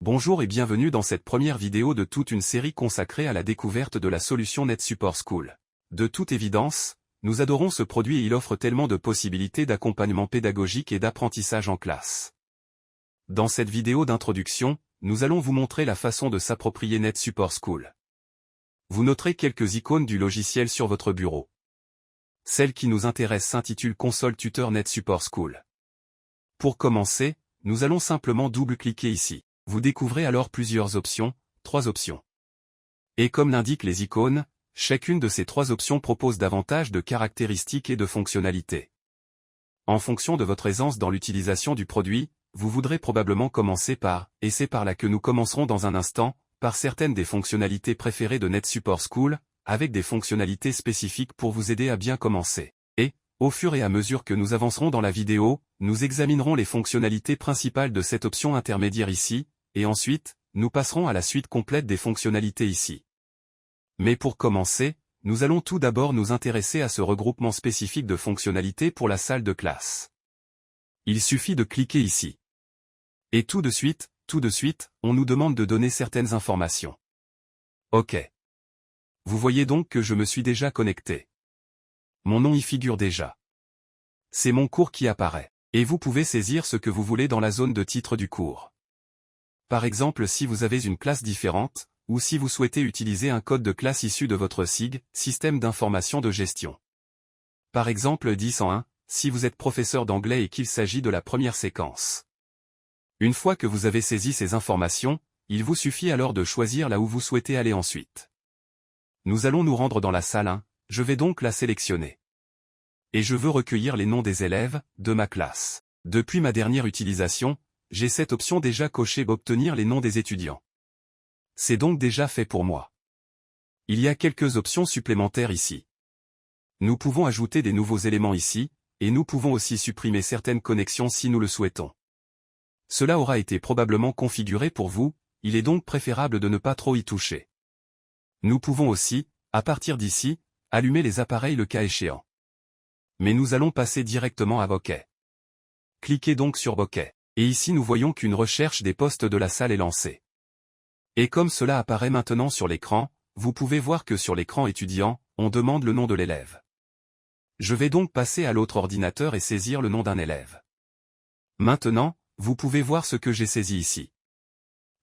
Bonjour et bienvenue dans cette première vidéo de toute une série consacrée à la découverte de la solution NetSupport School. De toute évidence, nous adorons ce produit et il offre tellement de possibilités d'accompagnement pédagogique et d'apprentissage en classe. Dans cette vidéo d'introduction, nous allons vous montrer la façon de s'approprier NetSupport School. Vous noterez quelques icônes du logiciel sur votre bureau. Celle qui nous intéresse s'intitule Console Tuteur NetSupport School. Pour commencer, nous allons simplement double-cliquer ici. Vous découvrez alors plusieurs options, 3 options. Et comme l'indiquent les icônes, chacune de ces 3 options propose davantage de caractéristiques et de fonctionnalités. En fonction de votre aisance dans l'utilisation du produit, vous voudrez probablement commencer par, et c'est par là que nous commencerons dans un instant, par certaines des fonctionnalités préférées de NetSupport School, avec des fonctionnalités spécifiques pour vous aider à bien commencer. Et, au fur et à mesure que nous avancerons dans la vidéo, nous examinerons les fonctionnalités principales de cette option intermédiaire ici, et ensuite, nous passerons à la suite complète des fonctionnalités ici. Mais pour commencer, nous allons tout d'abord nous intéresser à ce regroupement spécifique de fonctionnalités pour la salle de classe. Il suffit de cliquer ici. Et tout de suite, on nous demande de donner certaines informations. OK. Vous voyez donc que je me suis déjà connecté. Mon nom y figure déjà. C'est mon cours qui apparaît. Et vous pouvez saisir ce que vous voulez dans la zone de titre du cours. Par exemple si vous avez une classe différente, ou si vous souhaitez utiliser un code de classe issu de votre SIG, Système d'information de gestion. Par exemple 10.1, si vous êtes professeur d'anglais et qu'il s'agit de la première séquence. Une fois que vous avez saisi ces informations, il vous suffit alors de choisir là où vous souhaitez aller ensuite. Nous allons nous rendre dans la salle 1, je vais donc la sélectionner. Et je veux recueillir les noms des élèves, de ma classe. Depuis ma dernière utilisation, j'ai cette option déjà cochée d'obtenir les noms des étudiants. C'est donc déjà fait pour moi. Il y a quelques options supplémentaires ici. Nous pouvons ajouter des nouveaux éléments ici, et nous pouvons aussi supprimer certaines connexions si nous le souhaitons. Cela aura été probablement configuré pour vous, il est donc préférable de ne pas trop y toucher. Nous pouvons aussi, à partir d'ici, allumer les appareils le cas échéant. Mais nous allons passer directement à Bokeh. Cliquez donc sur Bokeh. Et ici nous voyons qu'une recherche des postes de la salle est lancée. Et comme cela apparaît maintenant sur l'écran, vous pouvez voir que sur l'écran étudiant, on demande le nom de l'élève. Je vais donc passer à l'autre ordinateur et saisir le nom d'un élève. Maintenant, vous pouvez voir ce que j'ai saisi ici.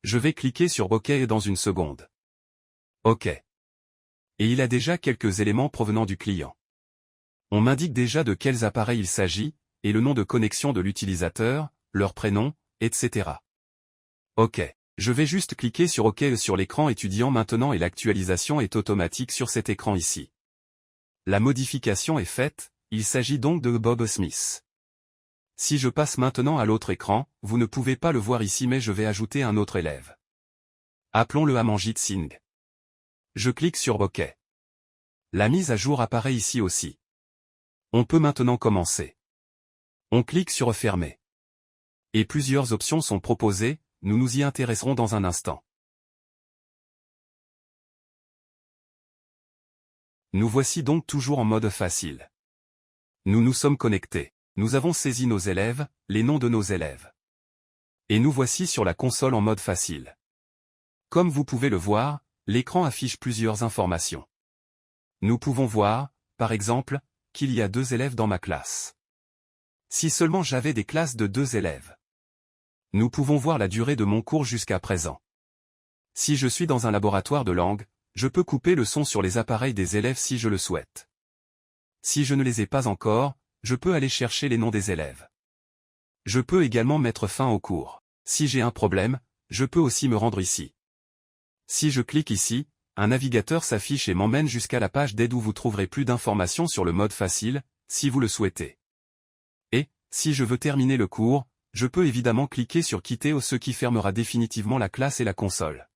Je vais cliquer sur Bokeh dans une seconde. OK. Et il a déjà quelques éléments provenant du client. On m'indique déjà de quels appareils il s'agit, et le nom de connexion de l'utilisateur, leur prénom, etc. OK. Je vais juste cliquer sur OK sur l'écran étudiant maintenant et l'actualisation est automatique sur cet écran ici. La modification est faite, il s'agit donc de Bob Smith. Si je passe maintenant à l'autre écran, vous ne pouvez pas le voir ici mais je vais ajouter un autre élève. Appelons-le Amanjit Singh. Je clique sur OK. La mise à jour apparaît ici aussi. On peut maintenant commencer. On clique sur Fermer. Et plusieurs options sont proposées, nous nous y intéresserons dans un instant. Nous voici donc toujours en mode facile. Nous nous sommes connectés. Nous avons saisi nos élèves, les noms de nos élèves. Et nous voici sur la console en mode facile. Comme vous pouvez le voir, l'écran affiche plusieurs informations. Nous pouvons voir, par exemple, qu'il y a 2 élèves dans ma classe. Si seulement j'avais des classes de 2 élèves. Nous pouvons voir la durée de mon cours jusqu'à présent. Si je suis dans un laboratoire de langue, je peux couper le son sur les appareils des élèves si je le souhaite. Si je ne les ai pas encore, je peux aller chercher les noms des élèves. Je peux également mettre fin au cours. Si j'ai un problème, je peux aussi me rendre ici. Si je clique ici, un navigateur s'affiche et m'emmène jusqu'à la page d'aide où vous trouverez plus d'informations sur le mode facile, si vous le souhaitez. Et, si je veux terminer le cours, je peux évidemment cliquer sur Quitter ce qui fermera définitivement la classe et la console.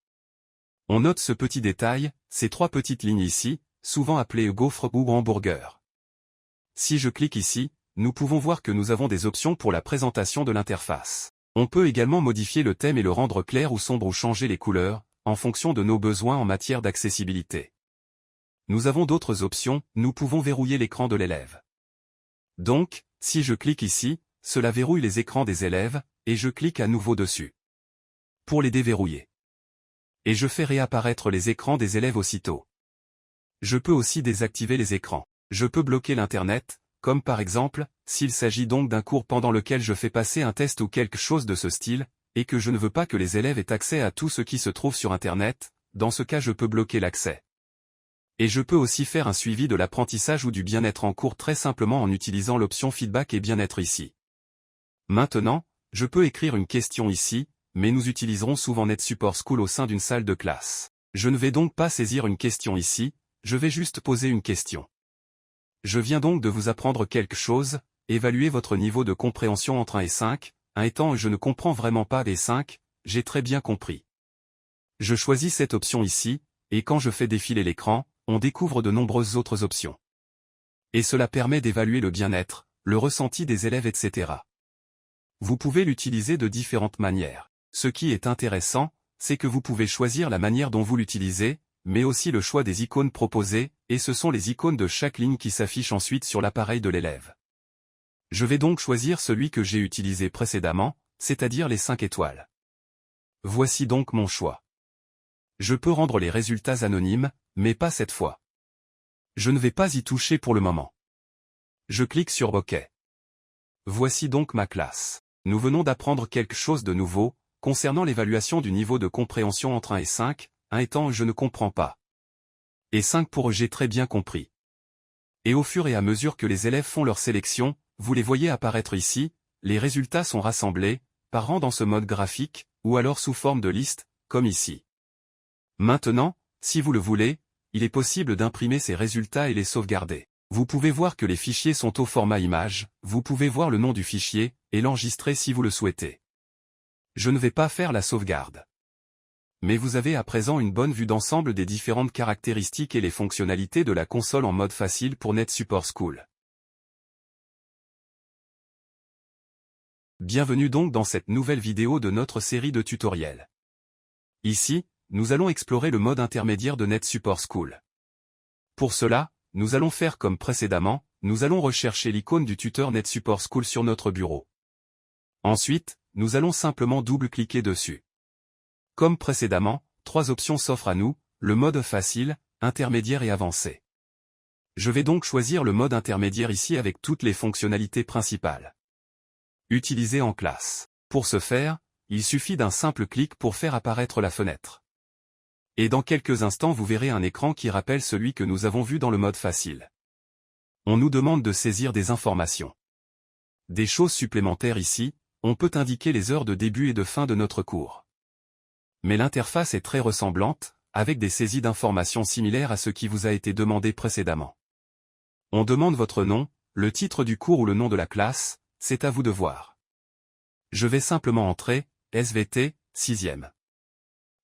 On note ce petit détail, ces 3 petites lignes ici, souvent appelées gaufres ou hamburger. Si je clique ici, nous pouvons voir que nous avons des options pour la présentation de l'interface. On peut également modifier le thème et le rendre clair ou sombre ou changer les couleurs, en fonction de nos besoins en matière d'accessibilité. Nous avons d'autres options, nous pouvons verrouiller l'écran de l'élève. Donc, si je clique ici, cela verrouille les écrans des élèves, et je clique à nouveau dessus. pour les déverrouiller. Et je fais réapparaître les écrans des élèves aussitôt. Je peux aussi désactiver les écrans. Je peux bloquer l'Internet, comme par exemple, s'il s'agit donc d'un cours pendant lequel je fais passer un test ou quelque chose de ce style, et que je ne veux pas que les élèves aient accès à tout ce qui se trouve sur Internet, dans ce cas je peux bloquer l'accès. Et je peux aussi faire un suivi de l'apprentissage ou du bien-être en cours très simplement en utilisant l'option feedback et bien-être ici. Maintenant, je peux écrire une question ici, mais nous utiliserons souvent NetSupport School au sein d'une salle de classe. Je ne vais donc pas saisir une question ici, je vais juste poser une question. Je viens donc de vous apprendre quelque chose, évaluer votre niveau de compréhension entre 1 et 5, 1 étant je ne comprends vraiment pas et 5, j'ai très bien compris. Je choisis cette option ici, et quand je fais défiler l'écran, on découvre de nombreuses autres options. Et cela permet d'évaluer le bien-être, le ressenti des élèves etc. Vous pouvez l'utiliser de différentes manières. Ce qui est intéressant, c'est que vous pouvez choisir la manière dont vous l'utilisez, mais aussi le choix des icônes proposées, et ce sont les icônes de chaque ligne qui s'affichent ensuite sur l'appareil de l'élève. Je vais donc choisir celui que j'ai utilisé précédemment, c'est-à-dire les 5 étoiles. Voici donc mon choix. Je peux rendre les résultats anonymes, mais pas cette fois. Je ne vais pas y toucher pour le moment. Je clique sur OK. Voici donc ma classe. Nous venons d'apprendre quelque chose de nouveau, concernant l'évaluation du niveau de compréhension entre 1 et 5, 1 étant je ne comprends pas. Et 5 pour j'ai très bien compris. Et au fur et à mesure que les élèves font leur sélection, vous les voyez apparaître ici, les résultats sont rassemblés, par rang dans ce mode graphique, ou alors sous forme de liste, comme ici. Maintenant, si vous le voulez, il est possible d'imprimer ces résultats et les sauvegarder. Vous pouvez voir que les fichiers sont au format image, vous pouvez voir le nom du fichier, et l'enregistrer si vous le souhaitez. Je ne vais pas faire la sauvegarde. Mais vous avez à présent une bonne vue d'ensemble des différentes caractéristiques et les fonctionnalités de la console en mode facile pour NetSupport School. Bienvenue donc dans cette nouvelle vidéo de notre série de tutoriels. Ici, nous allons explorer le mode intermédiaire de NetSupport School. Pour cela, nous allons faire comme précédemment, nous allons rechercher l'icône du tuteur NetSupport School sur notre bureau. Ensuite, nous allons simplement double-cliquer dessus. Comme précédemment, 3 options s'offrent à nous, le mode facile, intermédiaire et avancé. Je vais donc choisir le mode intermédiaire ici avec toutes les fonctionnalités principales. Utilisé en classe. Pour ce faire, il suffit d'un simple clic pour faire apparaître la fenêtre. Et dans quelques instants vous verrez un écran qui rappelle celui que nous avons vu dans le mode facile. On nous demande de saisir des informations. Des choses supplémentaires ici, on peut indiquer les heures de début et de fin de notre cours. Mais l'interface est très ressemblante, avec des saisies d'informations similaires à ce qui vous a été demandé précédemment. On demande votre nom, le titre du cours ou le nom de la classe, c'est à vous de voir. Je vais simplement entrer, SVT, 6e.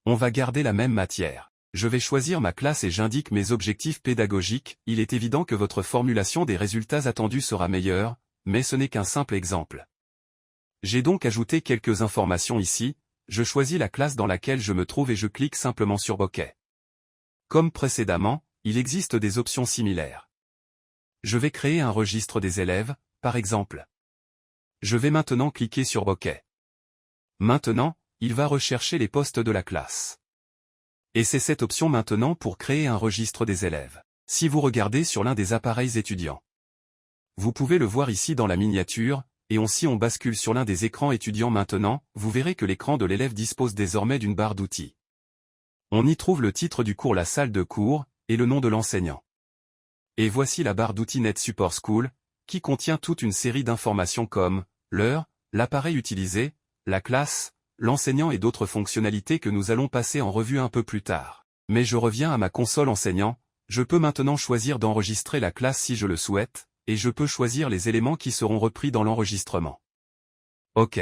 On va garder la même matière. Je vais choisir ma classe et j'indique mes objectifs pédagogiques, il est évident que votre formulation des résultats attendus sera meilleure, mais ce n'est qu'un simple exemple. J'ai donc ajouté quelques informations ici, je choisis la classe dans laquelle je me trouve et je clique simplement sur OK. Comme précédemment, il existe des options similaires. Je vais créer un registre des élèves, par exemple. Je vais maintenant cliquer sur OK. Maintenant, il va rechercher les postes de la classe. Et c'est cette option maintenant pour créer un registre des élèves. Si vous regardez sur l'un des appareils étudiants, vous pouvez le voir ici dans la miniature, et si on bascule sur l'un des écrans étudiants maintenant, vous verrez que l'écran de l'élève dispose désormais d'une barre d'outils. On y trouve le titre du cours, la salle de cours, et le nom de l'enseignant. Et voici la barre d'outils NetSupport School, qui contient toute une série d'informations comme l'heure, l'appareil utilisé, la classe, l'enseignant et d'autres fonctionnalités que nous allons passer en revue un peu plus tard. Mais je reviens à ma console enseignant, je peux maintenant choisir d'enregistrer la classe si je le souhaite, et je peux choisir les éléments qui seront repris dans l'enregistrement. OK.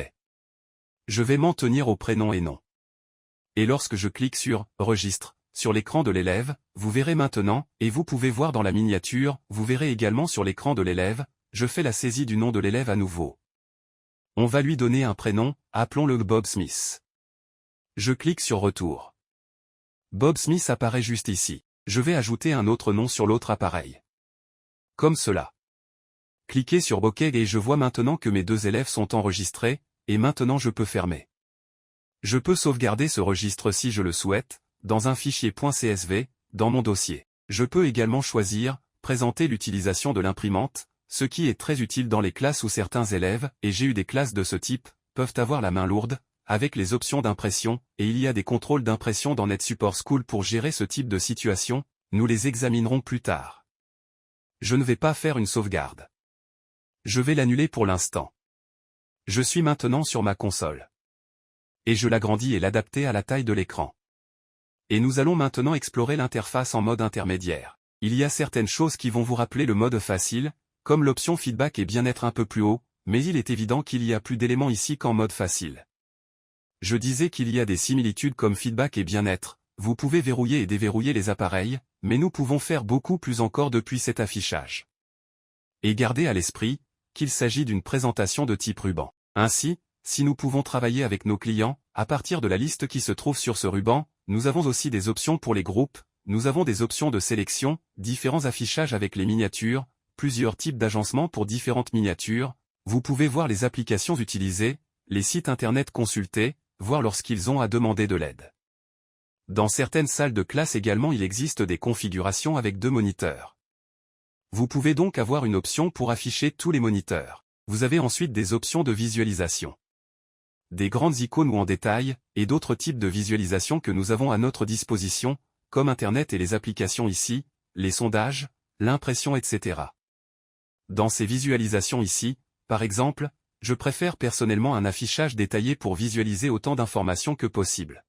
Je vais m'en tenir au prénom et nom. Et lorsque je clique sur « Registre », sur l'écran de l'élève, vous verrez maintenant, et vous pouvez voir dans la miniature, vous verrez également sur l'écran de l'élève, je fais la saisie du nom de l'élève à nouveau. On va lui donner un prénom, appelons-le Bob Smith. Je clique sur Retour. Bob Smith apparaît juste ici. Je vais ajouter un autre nom sur l'autre appareil. Comme cela. Cliquez sur OK et je vois maintenant que mes 2 élèves sont enregistrés, et maintenant je peux fermer. Je peux sauvegarder ce registre si je le souhaite, dans un fichier .csv, dans mon dossier. Je peux également choisir, présenter l'utilisation de l'imprimante, ce qui est très utile dans les classes où certains élèves, et j'ai eu des classes de ce type, peuvent avoir la main lourde, avec les options d'impression, et il y a des contrôles d'impression dans NetSupport School pour gérer ce type de situation, nous les examinerons plus tard. Je ne vais pas faire une sauvegarde. Je vais l'annuler pour l'instant. Je suis maintenant sur ma console. Et je l'agrandis et l'adapter à la taille de l'écran. Et nous allons maintenant explorer l'interface en mode intermédiaire. Il y a certaines choses qui vont vous rappeler le mode facile, comme l'option feedback et bien-être un peu plus haut, mais il est évident qu'il y a plus d'éléments ici qu'en mode facile. Je disais qu'il y a des similitudes comme feedback et bien-être, vous pouvez verrouiller et déverrouiller les appareils, mais nous pouvons faire beaucoup plus encore depuis cet affichage. Et gardez à l'esprit qu'il s'agit d'une présentation de type ruban. Ainsi, si nous pouvons travailler avec nos clients, à partir de la liste qui se trouve sur ce ruban, nous avons aussi des options pour les groupes, nous avons des options de sélection, différents affichages avec les miniatures, plusieurs types d'agencements pour différentes miniatures, vous pouvez voir les applications utilisées, les sites internet consultés, voir lorsqu'ils ont à demander de l'aide. Dans certaines salles de classe également il existe des configurations avec 2 moniteurs. Vous pouvez donc avoir une option pour afficher tous les moniteurs. Vous avez ensuite des options de visualisation. Des grandes icônes ou en détail, et d'autres types de visualisation que nous avons à notre disposition, comme Internet et les applications ici, les sondages, l'impression etc. Dans ces visualisations ici, par exemple, je préfère personnellement un affichage détaillé pour visualiser autant d'informations que possible.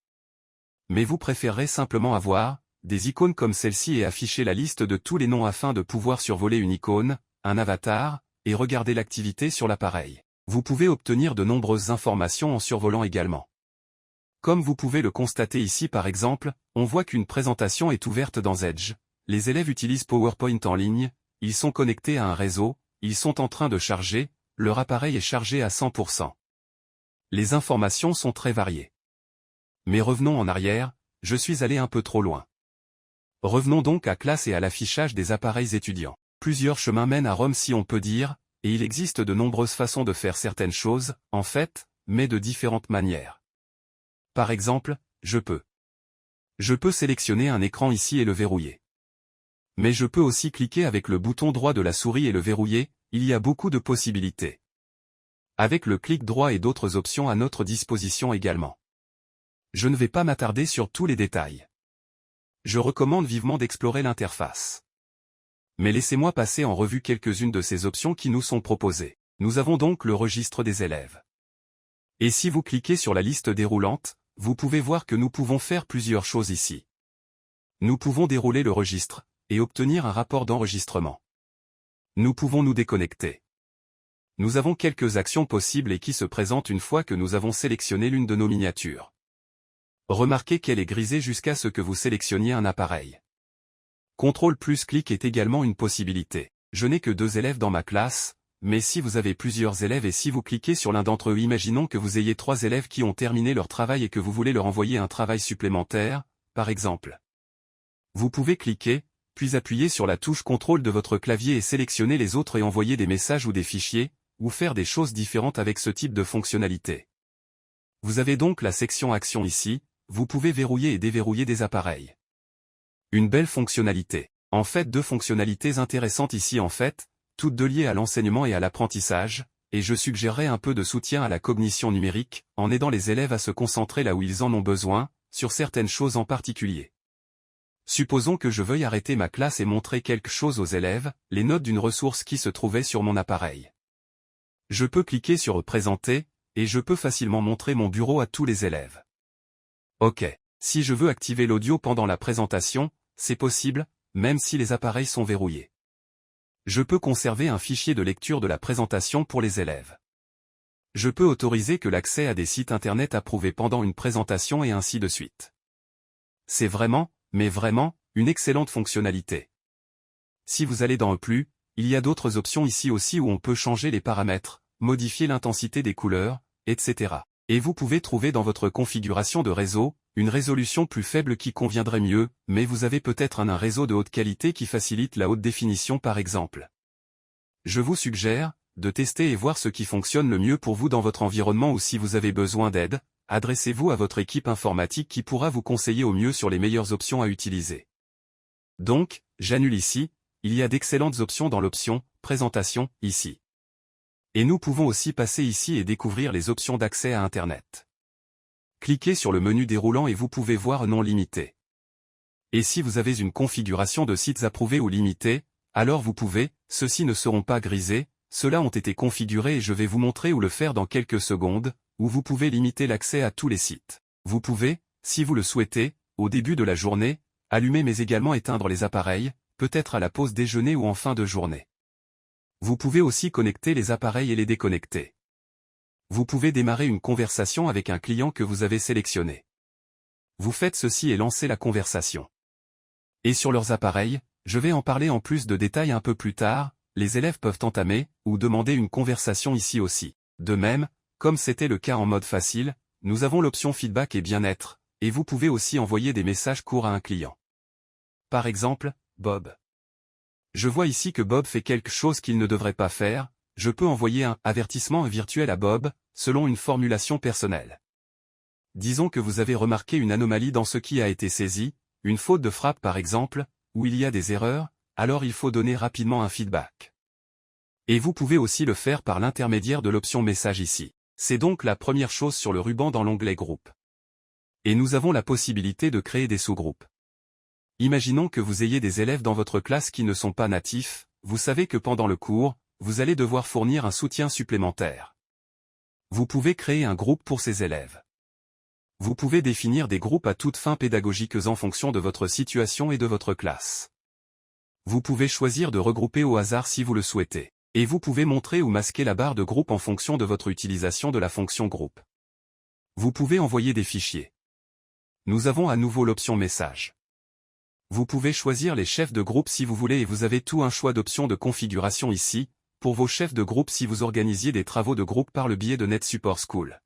Mais vous préférerez simplement avoir des icônes comme celle-ci et afficher la liste de tous les noms afin de pouvoir survoler une icône, un avatar, et regarder l'activité sur l'appareil. Vous pouvez obtenir de nombreuses informations en survolant également. Comme vous pouvez le constater ici par exemple, on voit qu'une présentation est ouverte dans Edge. Les élèves utilisent PowerPoint en ligne, ils sont connectés à un réseau, ils sont en train de charger, leur appareil est chargé à 100%. Les informations sont très variées. Mais revenons en arrière, je suis allé un peu trop loin. Revenons donc à classe et à l'affichage des appareils étudiants. Plusieurs chemins mènent à Rome si on peut dire, et il existe de nombreuses façons de faire certaines choses, en fait, mais de différentes manières. Par exemple, je peux sélectionner un écran ici et le verrouiller. Mais je peux aussi cliquer avec le bouton droit de la souris et le verrouiller, il y a beaucoup de possibilités. Avec le clic droit et d'autres options à notre disposition également. Je ne vais pas m'attarder sur tous les détails. Je recommande vivement d'explorer l'interface. Mais laissez-moi passer en revue quelques-unes de ces options qui nous sont proposées. Nous avons donc le registre des élèves. Et si vous cliquez sur la liste déroulante, vous pouvez voir que nous pouvons faire plusieurs choses ici. Nous pouvons dérouler le registre, et obtenir un rapport d'enregistrement. Nous pouvons nous déconnecter. Nous avons quelques actions possibles et qui se présentent une fois que nous avons sélectionné l'une de nos miniatures. Remarquez qu'elle est grisée jusqu'à ce que vous sélectionniez un appareil. CTRL plus clic est également une possibilité. Je n'ai que 2 élèves dans ma classe, mais si vous avez plusieurs élèves et si vous cliquez sur l'un d'entre eux, imaginons que vous ayez 3 élèves qui ont terminé leur travail et que vous voulez leur envoyer un travail supplémentaire, par exemple. Vous pouvez cliquer, puis appuyer sur la touche CTRL de votre clavier et sélectionner les autres et envoyer des messages ou des fichiers, ou faire des choses différentes avec ce type de fonctionnalité. Vous avez donc la section Action ici, vous pouvez verrouiller et déverrouiller des appareils. Une belle fonctionnalité. En fait 2 fonctionnalités intéressantes ici en fait, toutes 2 liées à l'enseignement et à l'apprentissage, et je suggérerais un peu de soutien à la cognition numérique, en aidant les élèves à se concentrer là où ils en ont besoin, sur certaines choses en particulier. Supposons que je veuille arrêter ma classe et montrer quelque chose aux élèves, les notes d'une ressource qui se trouvait sur mon appareil. Je peux cliquer sur Présenter, et je peux facilement montrer mon bureau à tous les élèves. Ok. Si je veux activer l'audio pendant la présentation, c'est possible, même si les appareils sont verrouillés. Je peux conserver un fichier de lecture de la présentation pour les élèves. Je peux autoriser que l'accès à des sites internet approuvés pendant une présentation et ainsi de suite. C'est vraiment, mais vraiment, une excellente fonctionnalité. Si vous allez dans E+, il y a d'autres options ici aussi où on peut changer les paramètres, modifier l'intensité des couleurs, etc. Et vous pouvez trouver dans votre configuration de réseau, une résolution plus faible qui conviendrait mieux, mais vous avez peut-être un réseau de haute qualité qui facilite la haute définition par exemple. Je vous suggère de tester et voir ce qui fonctionne le mieux pour vous dans votre environnement ou si vous avez besoin d'aide, adressez-vous à votre équipe informatique qui pourra vous conseiller au mieux sur les meilleures options à utiliser. Donc, j'annule ici, il y a d'excellentes options dans l'option « Présentation » ici. Et nous pouvons aussi passer ici et découvrir les options d'accès à Internet. Cliquez sur le menu déroulant et vous pouvez voir non limité. Et si vous avez une configuration de sites approuvés ou limités, alors vous pouvez, ceux-ci ne seront pas grisés, ceux-là ont été configurés et je vais vous montrer où le faire dans quelques secondes, où vous pouvez limiter l'accès à tous les sites. Vous pouvez, si vous le souhaitez, au début de la journée, allumer mais également éteindre les appareils, peut-être à la pause déjeuner ou en fin de journée. Vous pouvez aussi connecter les appareils et les déconnecter. Vous pouvez démarrer une conversation avec un client que vous avez sélectionné. Vous faites ceci et lancez la conversation. Et sur leurs appareils, je vais en parler en plus de détails un peu plus tard, les élèves peuvent entamer ou demander une conversation ici aussi. De même, comme c'était le cas en mode facile, nous avons l'option feedback et bien-être, et vous pouvez aussi envoyer des messages courts à un client. Par exemple, Bob. Je vois ici que Bob fait quelque chose qu'il ne devrait pas faire, je peux envoyer un avertissement virtuel à Bob, selon une formulation personnelle. Disons que vous avez remarqué une anomalie dans ce qui a été saisi, une faute de frappe par exemple, où il y a des erreurs, alors il faut donner rapidement un feedback. Et vous pouvez aussi le faire par l'intermédiaire de l'option message ici. C'est donc la première chose sur le ruban dans l'onglet groupe. Et nous avons la possibilité de créer des sous-groupes. Imaginons que vous ayez des élèves dans votre classe qui ne sont pas natifs, vous savez que pendant le cours, vous allez devoir fournir un soutien supplémentaire. Vous pouvez créer un groupe pour ces élèves. Vous pouvez définir des groupes à toutes fins pédagogiques en fonction de votre situation et de votre classe. Vous pouvez choisir de regrouper au hasard si vous le souhaitez. Et vous pouvez montrer ou masquer la barre de groupe en fonction de votre utilisation de la fonction groupe. Vous pouvez envoyer des fichiers. Nous avons à nouveau l'option message. Vous pouvez choisir les chefs de groupe si vous voulez et vous avez tout un choix d'options de configuration ici, pour vos chefs de groupe si vous organisiez des travaux de groupe par le biais de NetSupport School.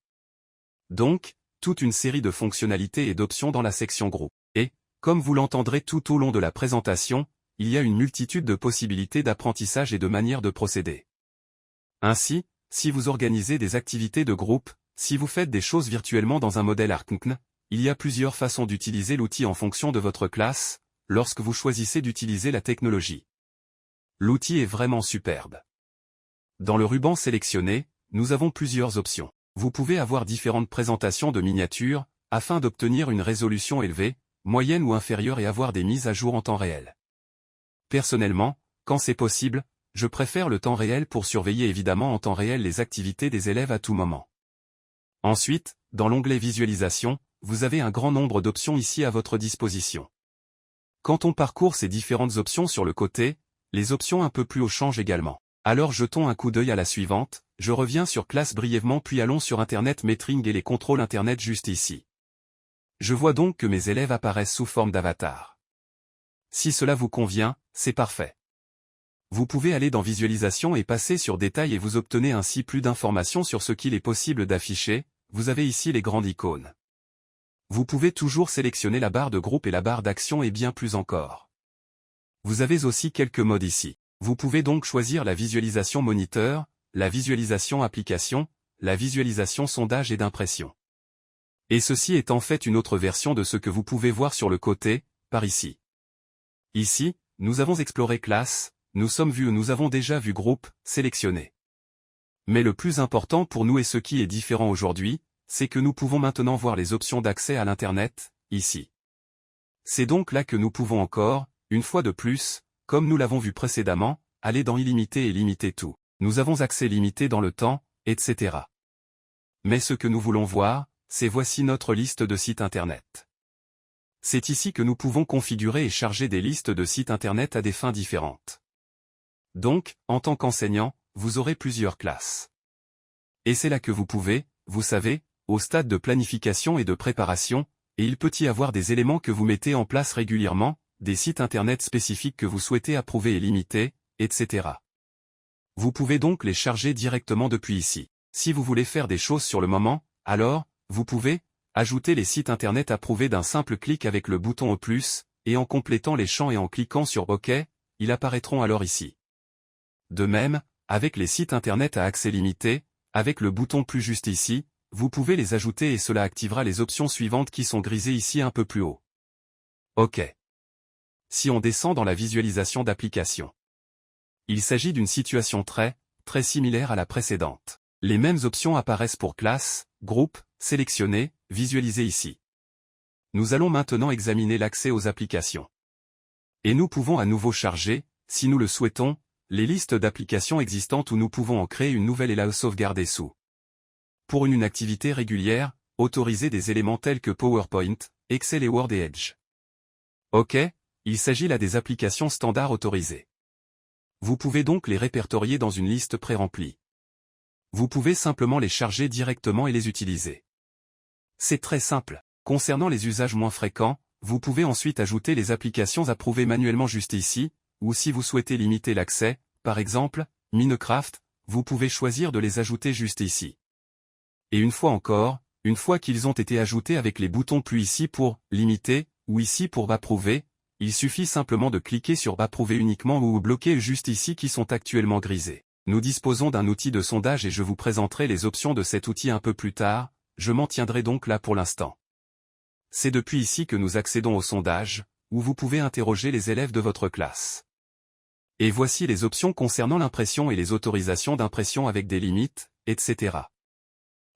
Donc, toute une série de fonctionnalités et d'options dans la section groupe. Et, comme vous l'entendrez tout au long de la présentation, il y a une multitude de possibilités d'apprentissage et de manières de procéder. Ainsi, si vous organisez des activités de groupe, si vous faites des choses virtuellement dans un modèle ARCN, il y a plusieurs façons d'utiliser l'outil en fonction de votre classe, lorsque vous choisissez d'utiliser la technologie. L'outil est vraiment superbe. Dans le ruban sélectionné, nous avons plusieurs options. Vous pouvez avoir différentes présentations de miniatures, afin d'obtenir une résolution élevée, moyenne ou inférieure et avoir des mises à jour en temps réel. Personnellement, quand c'est possible, je préfère le temps réel pour surveiller évidemment en temps réel les activités des élèves à tout moment. Ensuite, dans l'onglet Visualisation, vous avez un grand nombre d'options ici à votre disposition. Quand on parcourt ces différentes options sur le côté, les options un peu plus haut changent également. Alors jetons un coup d'œil à la suivante, je reviens sur classe brièvement puis allons sur Internet Metering et les contrôles Internet juste ici. Je vois donc que mes élèves apparaissent sous forme d'avatar. Si cela vous convient, c'est parfait. Vous pouvez aller dans Visualisation et passer sur Détails et vous obtenez ainsi plus d'informations sur ce qu'il est possible d'afficher, vous avez ici les grandes icônes. Vous pouvez toujours sélectionner la barre de groupe et la barre d'action et bien plus encore. Vous avez aussi quelques modes ici. Vous pouvez donc choisir la visualisation moniteur, la visualisation application, la visualisation sondage et d'impression. Et ceci est en fait une autre version de ce que vous pouvez voir sur le côté, par ici. Ici, nous avons exploré classe, nous sommes vus ou nous avons déjà vu groupe, sélectionné. Mais le plus important pour nous et ce qui est différent aujourd'hui, c'est que nous pouvons maintenant voir les options d'accès à l'Internet, ici. C'est donc là que nous pouvons encore, une fois de plus, comme nous l'avons vu précédemment, aller dans illimité et limiter tout. Nous avons accès limité dans le temps, etc. Mais ce que nous voulons voir, c'est voici notre liste de sites Internet. C'est ici que nous pouvons configurer et charger des listes de sites Internet à des fins différentes. Donc, en tant qu'enseignant, vous aurez plusieurs classes. Et c'est là que vous pouvez, vous savez, au stade de planification et de préparation, et il peut y avoir des éléments que vous mettez en place régulièrement, des sites Internet spécifiques que vous souhaitez approuver et limiter, etc. Vous pouvez donc les charger directement depuis ici. Si vous voulez faire des choses sur le moment, alors, vous pouvez ajouter les sites Internet approuvés d'un simple clic avec le bouton au plus, et en complétant les champs et en cliquant sur OK, ils apparaîtront alors ici. De même, avec les sites Internet à accès limité, avec le bouton plus juste ici, vous pouvez les ajouter et cela activera les options suivantes qui sont grisées ici un peu plus haut. OK. Si on descend dans la visualisation d'application. Il s'agit d'une situation très similaire à la précédente. Les mêmes options apparaissent pour classe, groupe, sélectionner, visualiser ici. Nous allons maintenant examiner l'accès aux applications. Et nous pouvons à nouveau charger, si nous le souhaitons, les listes d'applications existantes ou nous pouvons en créer une nouvelle et la sauvegarder sous. Pour une activité régulière, autoriser des éléments tels que PowerPoint, Excel et Word et Edge. OK, il s'agit là des applications standards autorisées. Vous pouvez donc les répertorier dans une liste pré-remplie. Vous pouvez simplement les charger directement et les utiliser. C'est très simple. Concernant les usages moins fréquents, vous pouvez ensuite ajouter les applications approuvées manuellement juste ici, ou si vous souhaitez limiter l'accès, par exemple, Minecraft, vous pouvez choisir de les ajouter juste ici. Et une fois encore, une fois qu'ils ont été ajoutés avec les boutons plus ici pour « limiter » ou ici pour « approuver », il suffit simplement de cliquer sur « approuver » uniquement ou bloquer juste ici qui sont actuellement grisés. Nous disposons d'un outil de sondage et je vous présenterai les options de cet outil un peu plus tard, je m'en tiendrai donc là pour l'instant. C'est depuis ici que nous accédons au sondage, où vous pouvez interroger les élèves de votre classe. Et voici les options concernant l'impression et les autorisations d'impression avec des limites, etc.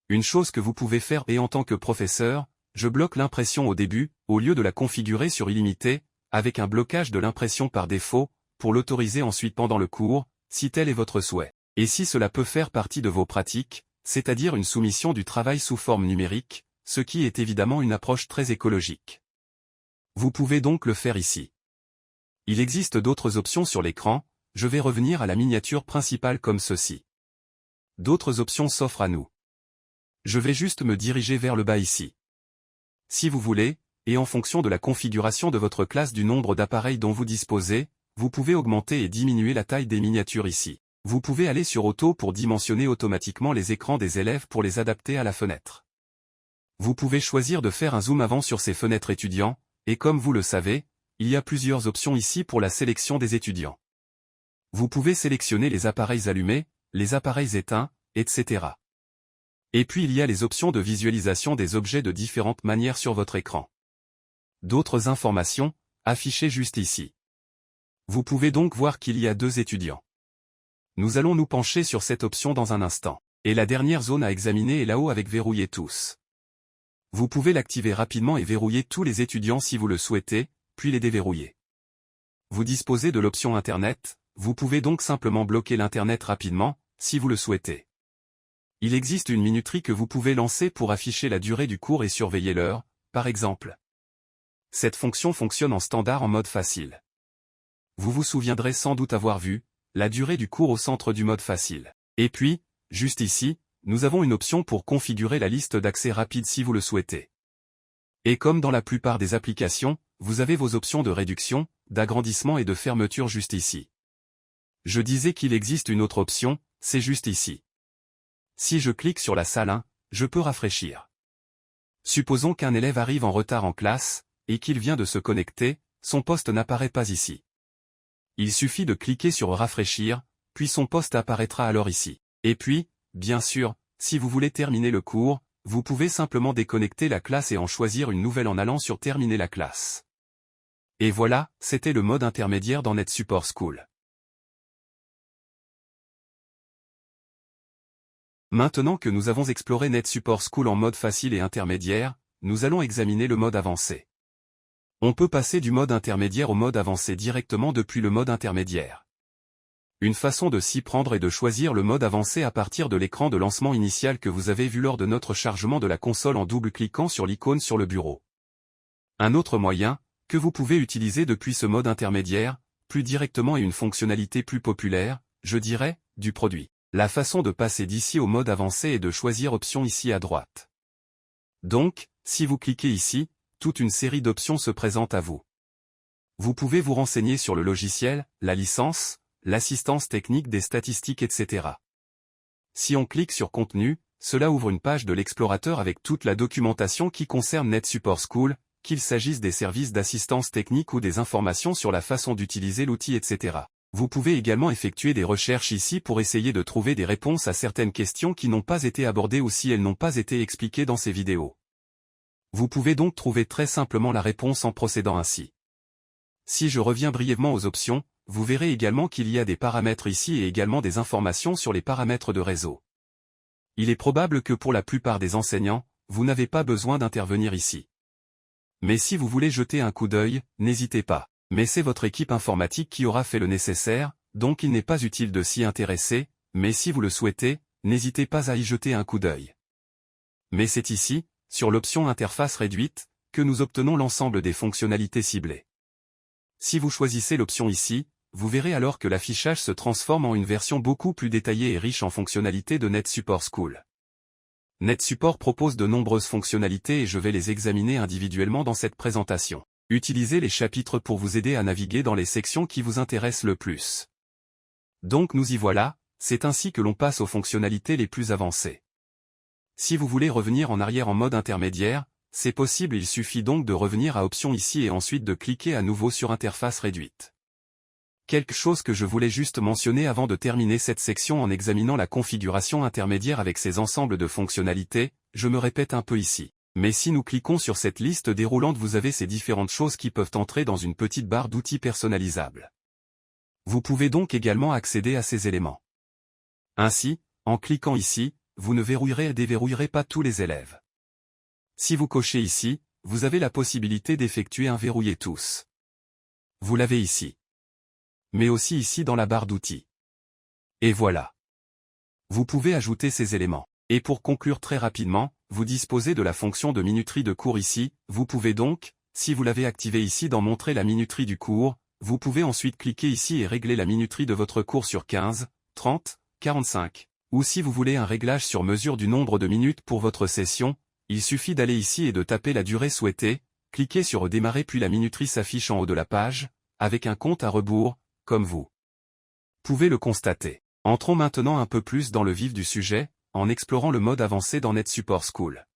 Une chose que vous pouvez faire et en tant que professeur, je bloque l'impression au début, au lieu de la configurer sur illimité, avec un blocage de l'impression par défaut, pour l'autoriser ensuite pendant le cours, si tel est votre souhait. Et si cela peut faire partie de vos pratiques, c'est-à-dire une soumission du travail sous forme numérique, ce qui est évidemment une approche très écologique. Vous pouvez donc le faire ici. Il existe d'autres options sur l'écran, je vais revenir à la miniature principale comme ceci. D'autres options s'offrent à nous. Je vais juste me diriger vers le bas ici. Si vous voulez, et en fonction de la configuration de votre classe du nombre d'appareils dont vous disposez, vous pouvez augmenter et diminuer la taille des miniatures ici. Vous pouvez aller sur Auto pour dimensionner automatiquement les écrans des élèves pour les adapter à la fenêtre. Vous pouvez choisir de faire un zoom avant sur ces fenêtres étudiants, et comme vous le savez, il y a plusieurs options ici pour la sélection des étudiants. Vous pouvez sélectionner les appareils allumés, les appareils éteints, etc. Et puis il y a les options de visualisation des objets de différentes manières sur votre écran. D'autres informations, affichées juste ici. Vous pouvez donc voir qu'il y a 2 étudiants. Nous allons nous pencher sur cette option dans un instant. Et la dernière zone à examiner est là-haut avec verrouiller tous. Vous pouvez l'activer rapidement et verrouiller tous les étudiants si vous le souhaitez, puis les déverrouiller. Vous disposez de l'option Internet, vous pouvez donc simplement bloquer l'Internet rapidement, si vous le souhaitez. Il existe une minuterie que vous pouvez lancer pour afficher la durée du cours et surveiller l'heure, par exemple. Cette fonction fonctionne en standard en mode facile. Vous vous souviendrez sans doute avoir vu la durée du cours au centre du mode facile. Et puis, juste ici, nous avons une option pour configurer la liste d'accès rapide si vous le souhaitez. Et comme dans la plupart des applications, vous avez vos options de réduction, d'agrandissement et de fermeture juste ici. Je disais qu'il existe une autre option, c'est juste ici. Si je clique sur la salle 1, je peux rafraîchir. Supposons qu'un élève arrive en retard en classe, et qu'il vient de se connecter, son poste n'apparaît pas ici. Il suffit de cliquer sur rafraîchir, puis son poste apparaîtra alors ici. Et puis, bien sûr, si vous voulez terminer le cours, vous pouvez simplement déconnecter la classe et en choisir une nouvelle en allant sur terminer la classe. Et voilà, c'était le mode intermédiaire dans NetSupport School. Maintenant que nous avons exploré NetSupport School en mode facile et intermédiaire, nous allons examiner le mode avancé. On peut passer du mode intermédiaire au mode avancé directement depuis le mode intermédiaire. Une façon de s'y prendre est de choisir le mode avancé à partir de l'écran de lancement initial que vous avez vu lors de notre chargement de la console en double-cliquant sur l'icône sur le bureau. Un autre moyen, que vous pouvez utiliser depuis ce mode intermédiaire, plus directement et une fonctionnalité plus populaire, je dirais, du produit. La façon de passer d'ici au mode avancé est de choisir option ici à droite. Donc, si vous cliquez ici, toute une série d'options se présentent à vous. Vous pouvez vous renseigner sur le logiciel, la licence, l'assistance technique des statistiques etc. Si on clique sur Contenu, cela ouvre une page de l'explorateur avec toute la documentation qui concerne NetSupport School, qu'il s'agisse des services d'assistance technique ou des informations sur la façon d'utiliser l'outil etc. Vous pouvez également effectuer des recherches ici pour essayer de trouver des réponses à certaines questions qui n'ont pas été abordées ou si elles n'ont pas été expliquées dans ces vidéos. Vous pouvez donc trouver très simplement la réponse en procédant ainsi. Si je reviens brièvement aux options, vous verrez également qu'il y a des paramètres ici et également des informations sur les paramètres de réseau. Il est probable que pour la plupart des enseignants, vous n'avez pas besoin d'intervenir ici. Mais si vous voulez jeter un coup d'œil, n'hésitez pas. Mais c'est votre équipe informatique qui aura fait le nécessaire, donc il n'est pas utile de s'y intéresser, mais si vous le souhaitez, n'hésitez pas à y jeter un coup d'œil. Mais c'est ici, sur l'option interface réduite, que nous obtenons l'ensemble des fonctionnalités ciblées. Si vous choisissez l'option ici, vous verrez alors que l'affichage se transforme en une version beaucoup plus détaillée et riche en fonctionnalités de NetSupport School. NetSupport propose de nombreuses fonctionnalités et je vais les examiner individuellement dans cette présentation. Utilisez les chapitres pour vous aider à naviguer dans les sections qui vous intéressent le plus. Donc nous y voilà, c'est ainsi que l'on passe aux fonctionnalités les plus avancées. Si vous voulez revenir en arrière en mode intermédiaire, c'est possible, il suffit donc de revenir à Options ici et ensuite de cliquer à nouveau sur Interface réduite. Quelque chose que je voulais juste mentionner avant de terminer cette section en examinant la configuration intermédiaire avec ses ensembles de fonctionnalités, je me répète un peu ici. Mais si nous cliquons sur cette liste déroulante, vous avez ces différentes choses qui peuvent entrer dans une petite barre d'outils personnalisable. Vous pouvez donc également accéder à ces éléments. Ainsi, en cliquant ici, vous ne verrouillerez et déverrouillerez pas tous les élèves. Si vous cochez ici, vous avez la possibilité d'effectuer un verrouiller tous. Vous l'avez ici. Mais aussi ici dans la barre d'outils. Et voilà. Vous pouvez ajouter ces éléments. Et pour conclure très rapidement, vous disposez de la fonction de minuterie de cours ici, vous pouvez donc, si vous l'avez activé ici dans Montrer la minuterie du cours, vous pouvez ensuite cliquer ici et régler la minuterie de votre cours sur 15, 30, 45. Ou si vous voulez un réglage sur mesure du nombre de minutes pour votre session, il suffit d'aller ici et de taper la durée souhaitée, cliquez sur Redémarrer puis la minuterie s'affiche en haut de la page, avec un compte à rebours, comme vous pouvez le constater. Entrons maintenant un peu plus dans le vif du sujet, en explorant le mode avancé dans NetSupport School.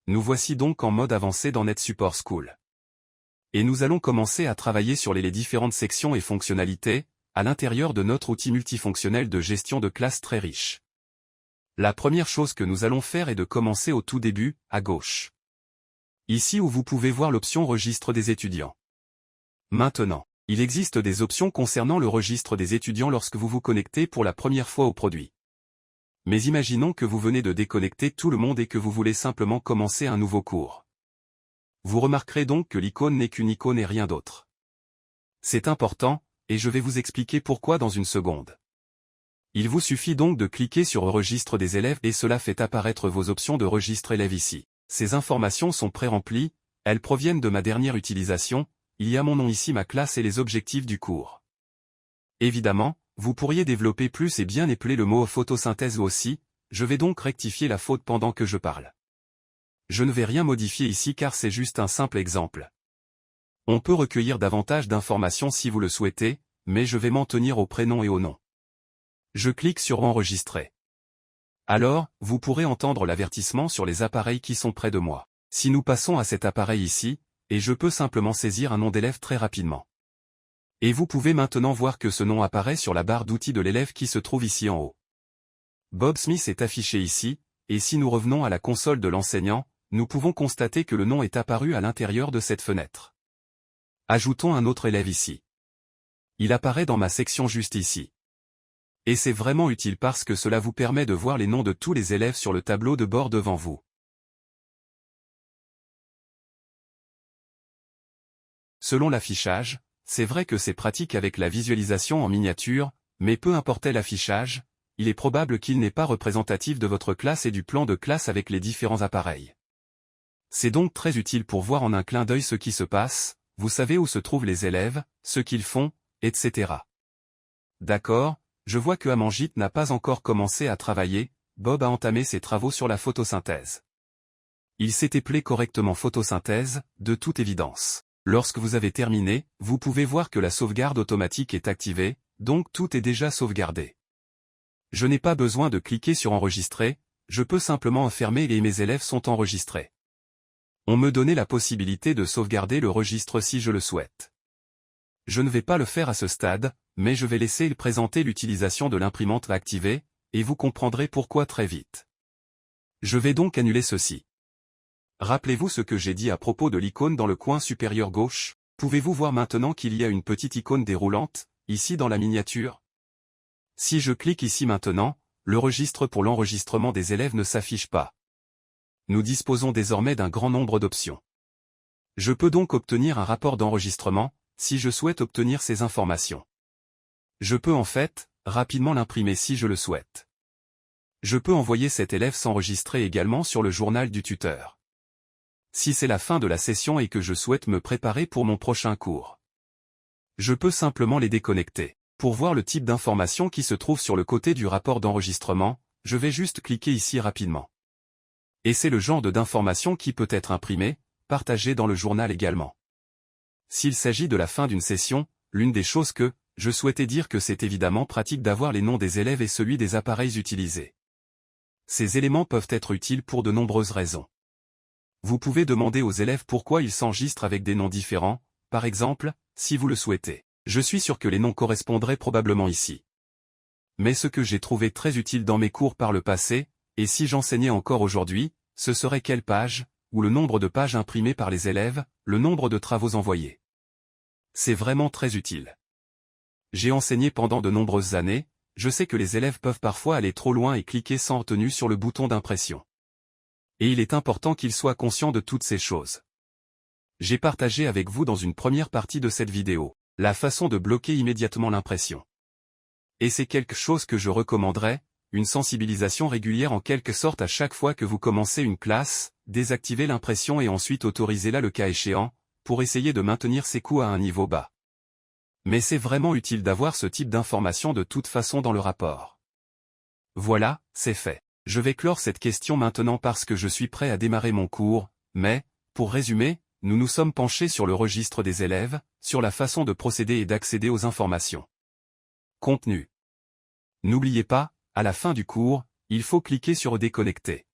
Nous voici donc en mode avancé dans NetSupport School. Et nous allons commencer à travailler sur les différentes sections et fonctionnalités, à l'intérieur de notre outil multifonctionnel de gestion de classe très riche. La première chose que nous allons faire est de commencer au tout début, à gauche. Ici où vous pouvez voir l'option Registre des étudiants. Maintenant, il existe des options concernant le registre des étudiants lorsque vous vous connectez pour la première fois au produit. Mais imaginons que vous venez de déconnecter tout le monde et que vous voulez simplement commencer un nouveau cours. Vous remarquerez donc que l'icône n'est qu'une icône et rien d'autre. C'est important, et je vais vous expliquer pourquoi dans une seconde. Il vous suffit donc de cliquer sur Registre des élèves et cela fait apparaître vos options de registre élève ici. Ces informations sont pré-remplies, elles proviennent de ma dernière utilisation. Il y a mon nom ici, ma classe et les objectifs du cours. Évidemment, vous pourriez développer plus et bien épeler le mot photosynthèse aussi, je vais donc rectifier la faute pendant que je parle. Je ne vais rien modifier ici car c'est juste un simple exemple. On peut recueillir davantage d'informations si vous le souhaitez, mais je vais m'en tenir au prénom et au nom. Je clique sur Enregistrer. Alors, vous pourrez entendre l'avertissement sur les appareils qui sont près de moi. Si nous passons à cet appareil ici, et je peux simplement saisir un nom d'élève très rapidement. Et vous pouvez maintenant voir que ce nom apparaît sur la barre d'outils de l'élève qui se trouve ici en haut. Bob Smith est affiché ici, et si nous revenons à la console de l'enseignant, nous pouvons constater que le nom est apparu à l'intérieur de cette fenêtre. Ajoutons un autre élève ici. Il apparaît dans ma section juste ici. Et c'est vraiment utile parce que cela vous permet de voir les noms de tous les élèves sur le tableau de bord devant vous. Selon l'affichage, c'est vrai que c'est pratique avec la visualisation en miniature, mais peu importe l'affichage, il est probable qu'il n'est pas représentatif de votre classe et du plan de classe avec les différents appareils. C'est donc très utile pour voir en un clin d'œil ce qui se passe, vous savez où se trouvent les élèves, ce qu'ils font, etc. D'accord, je vois que Amanjit n'a pas encore commencé à travailler, Bob a entamé ses travaux sur la photosynthèse. Il s'est éplé correctement photosynthèse, de toute évidence. Lorsque vous avez terminé, vous pouvez voir que la sauvegarde automatique est activée, donc tout est déjà sauvegardé. Je n'ai pas besoin de cliquer sur Enregistrer, je peux simplement fermer et mes élèves sont enregistrés. On me donnait la possibilité de sauvegarder le registre si je le souhaite. Je ne vais pas le faire à ce stade, mais je vais laisser présenter l'utilisation de l'imprimante activée, et vous comprendrez pourquoi très vite. Je vais donc annuler ceci. Rappelez-vous ce que j'ai dit à propos de l'icône dans le coin supérieur gauche. Pouvez-vous voir maintenant qu'il y a une petite icône déroulante, ici dans la miniature? Si je clique ici maintenant, le registre pour l'enregistrement des élèves ne s'affiche pas. Nous disposons désormais d'un grand nombre d'options. Je peux donc obtenir un rapport d'enregistrement, si je souhaite obtenir ces informations. Je peux en fait, rapidement l'imprimer si je le souhaite. Je peux envoyer cet élève s'enregistrer également sur le journal du tuteur. Si c'est la fin de la session et que je souhaite me préparer pour mon prochain cours, je peux simplement les déconnecter. Pour voir le type d'information qui se trouve sur le côté du rapport d'enregistrement, je vais juste cliquer ici rapidement. Et c'est le genre d'information qui peut être imprimé, partagé dans le journal également. S'il s'agit de la fin d'une session, l'une des choses que je souhaitais dire que c'est évidemment pratique d'avoir les noms des élèves et celui des appareils utilisés. Ces éléments peuvent être utiles pour de nombreuses raisons. Vous pouvez demander aux élèves pourquoi ils s'enregistrent avec des noms différents, par exemple, si vous le souhaitez. Je suis sûr que les noms correspondraient probablement ici. Mais ce que j'ai trouvé très utile dans mes cours par le passé, et si j'enseignais encore aujourd'hui, ce serait quelle page, ou le nombre de pages imprimées par les élèves, le nombre de travaux envoyés. C'est vraiment très utile. J'ai enseigné pendant de nombreuses années, je sais que les élèves peuvent parfois aller trop loin et cliquer sans retenue sur le bouton d'impression. Et il est important qu'ils soient conscients de toutes ces choses. J'ai partagé avec vous dans une première partie de cette vidéo, la façon de bloquer immédiatement l'impression. Et c'est quelque chose que je recommanderais, une sensibilisation régulière en quelque sorte à chaque fois que vous commencez une classe, désactiver l'impression et ensuite autorisez-la le cas échéant, pour essayer de maintenir ses coûts à un niveau bas. Mais c'est vraiment utile d'avoir ce type d'information de toute façon dans le rapport. Voilà, c'est fait. Je vais clore cette question maintenant parce que je suis prêt à démarrer mon cours, mais, pour résumer, nous nous sommes penchés sur le registre des élèves, sur la façon de procéder et d'accéder aux informations. Contenu. N'oubliez pas, à la fin du cours, il faut cliquer sur Déconnecter.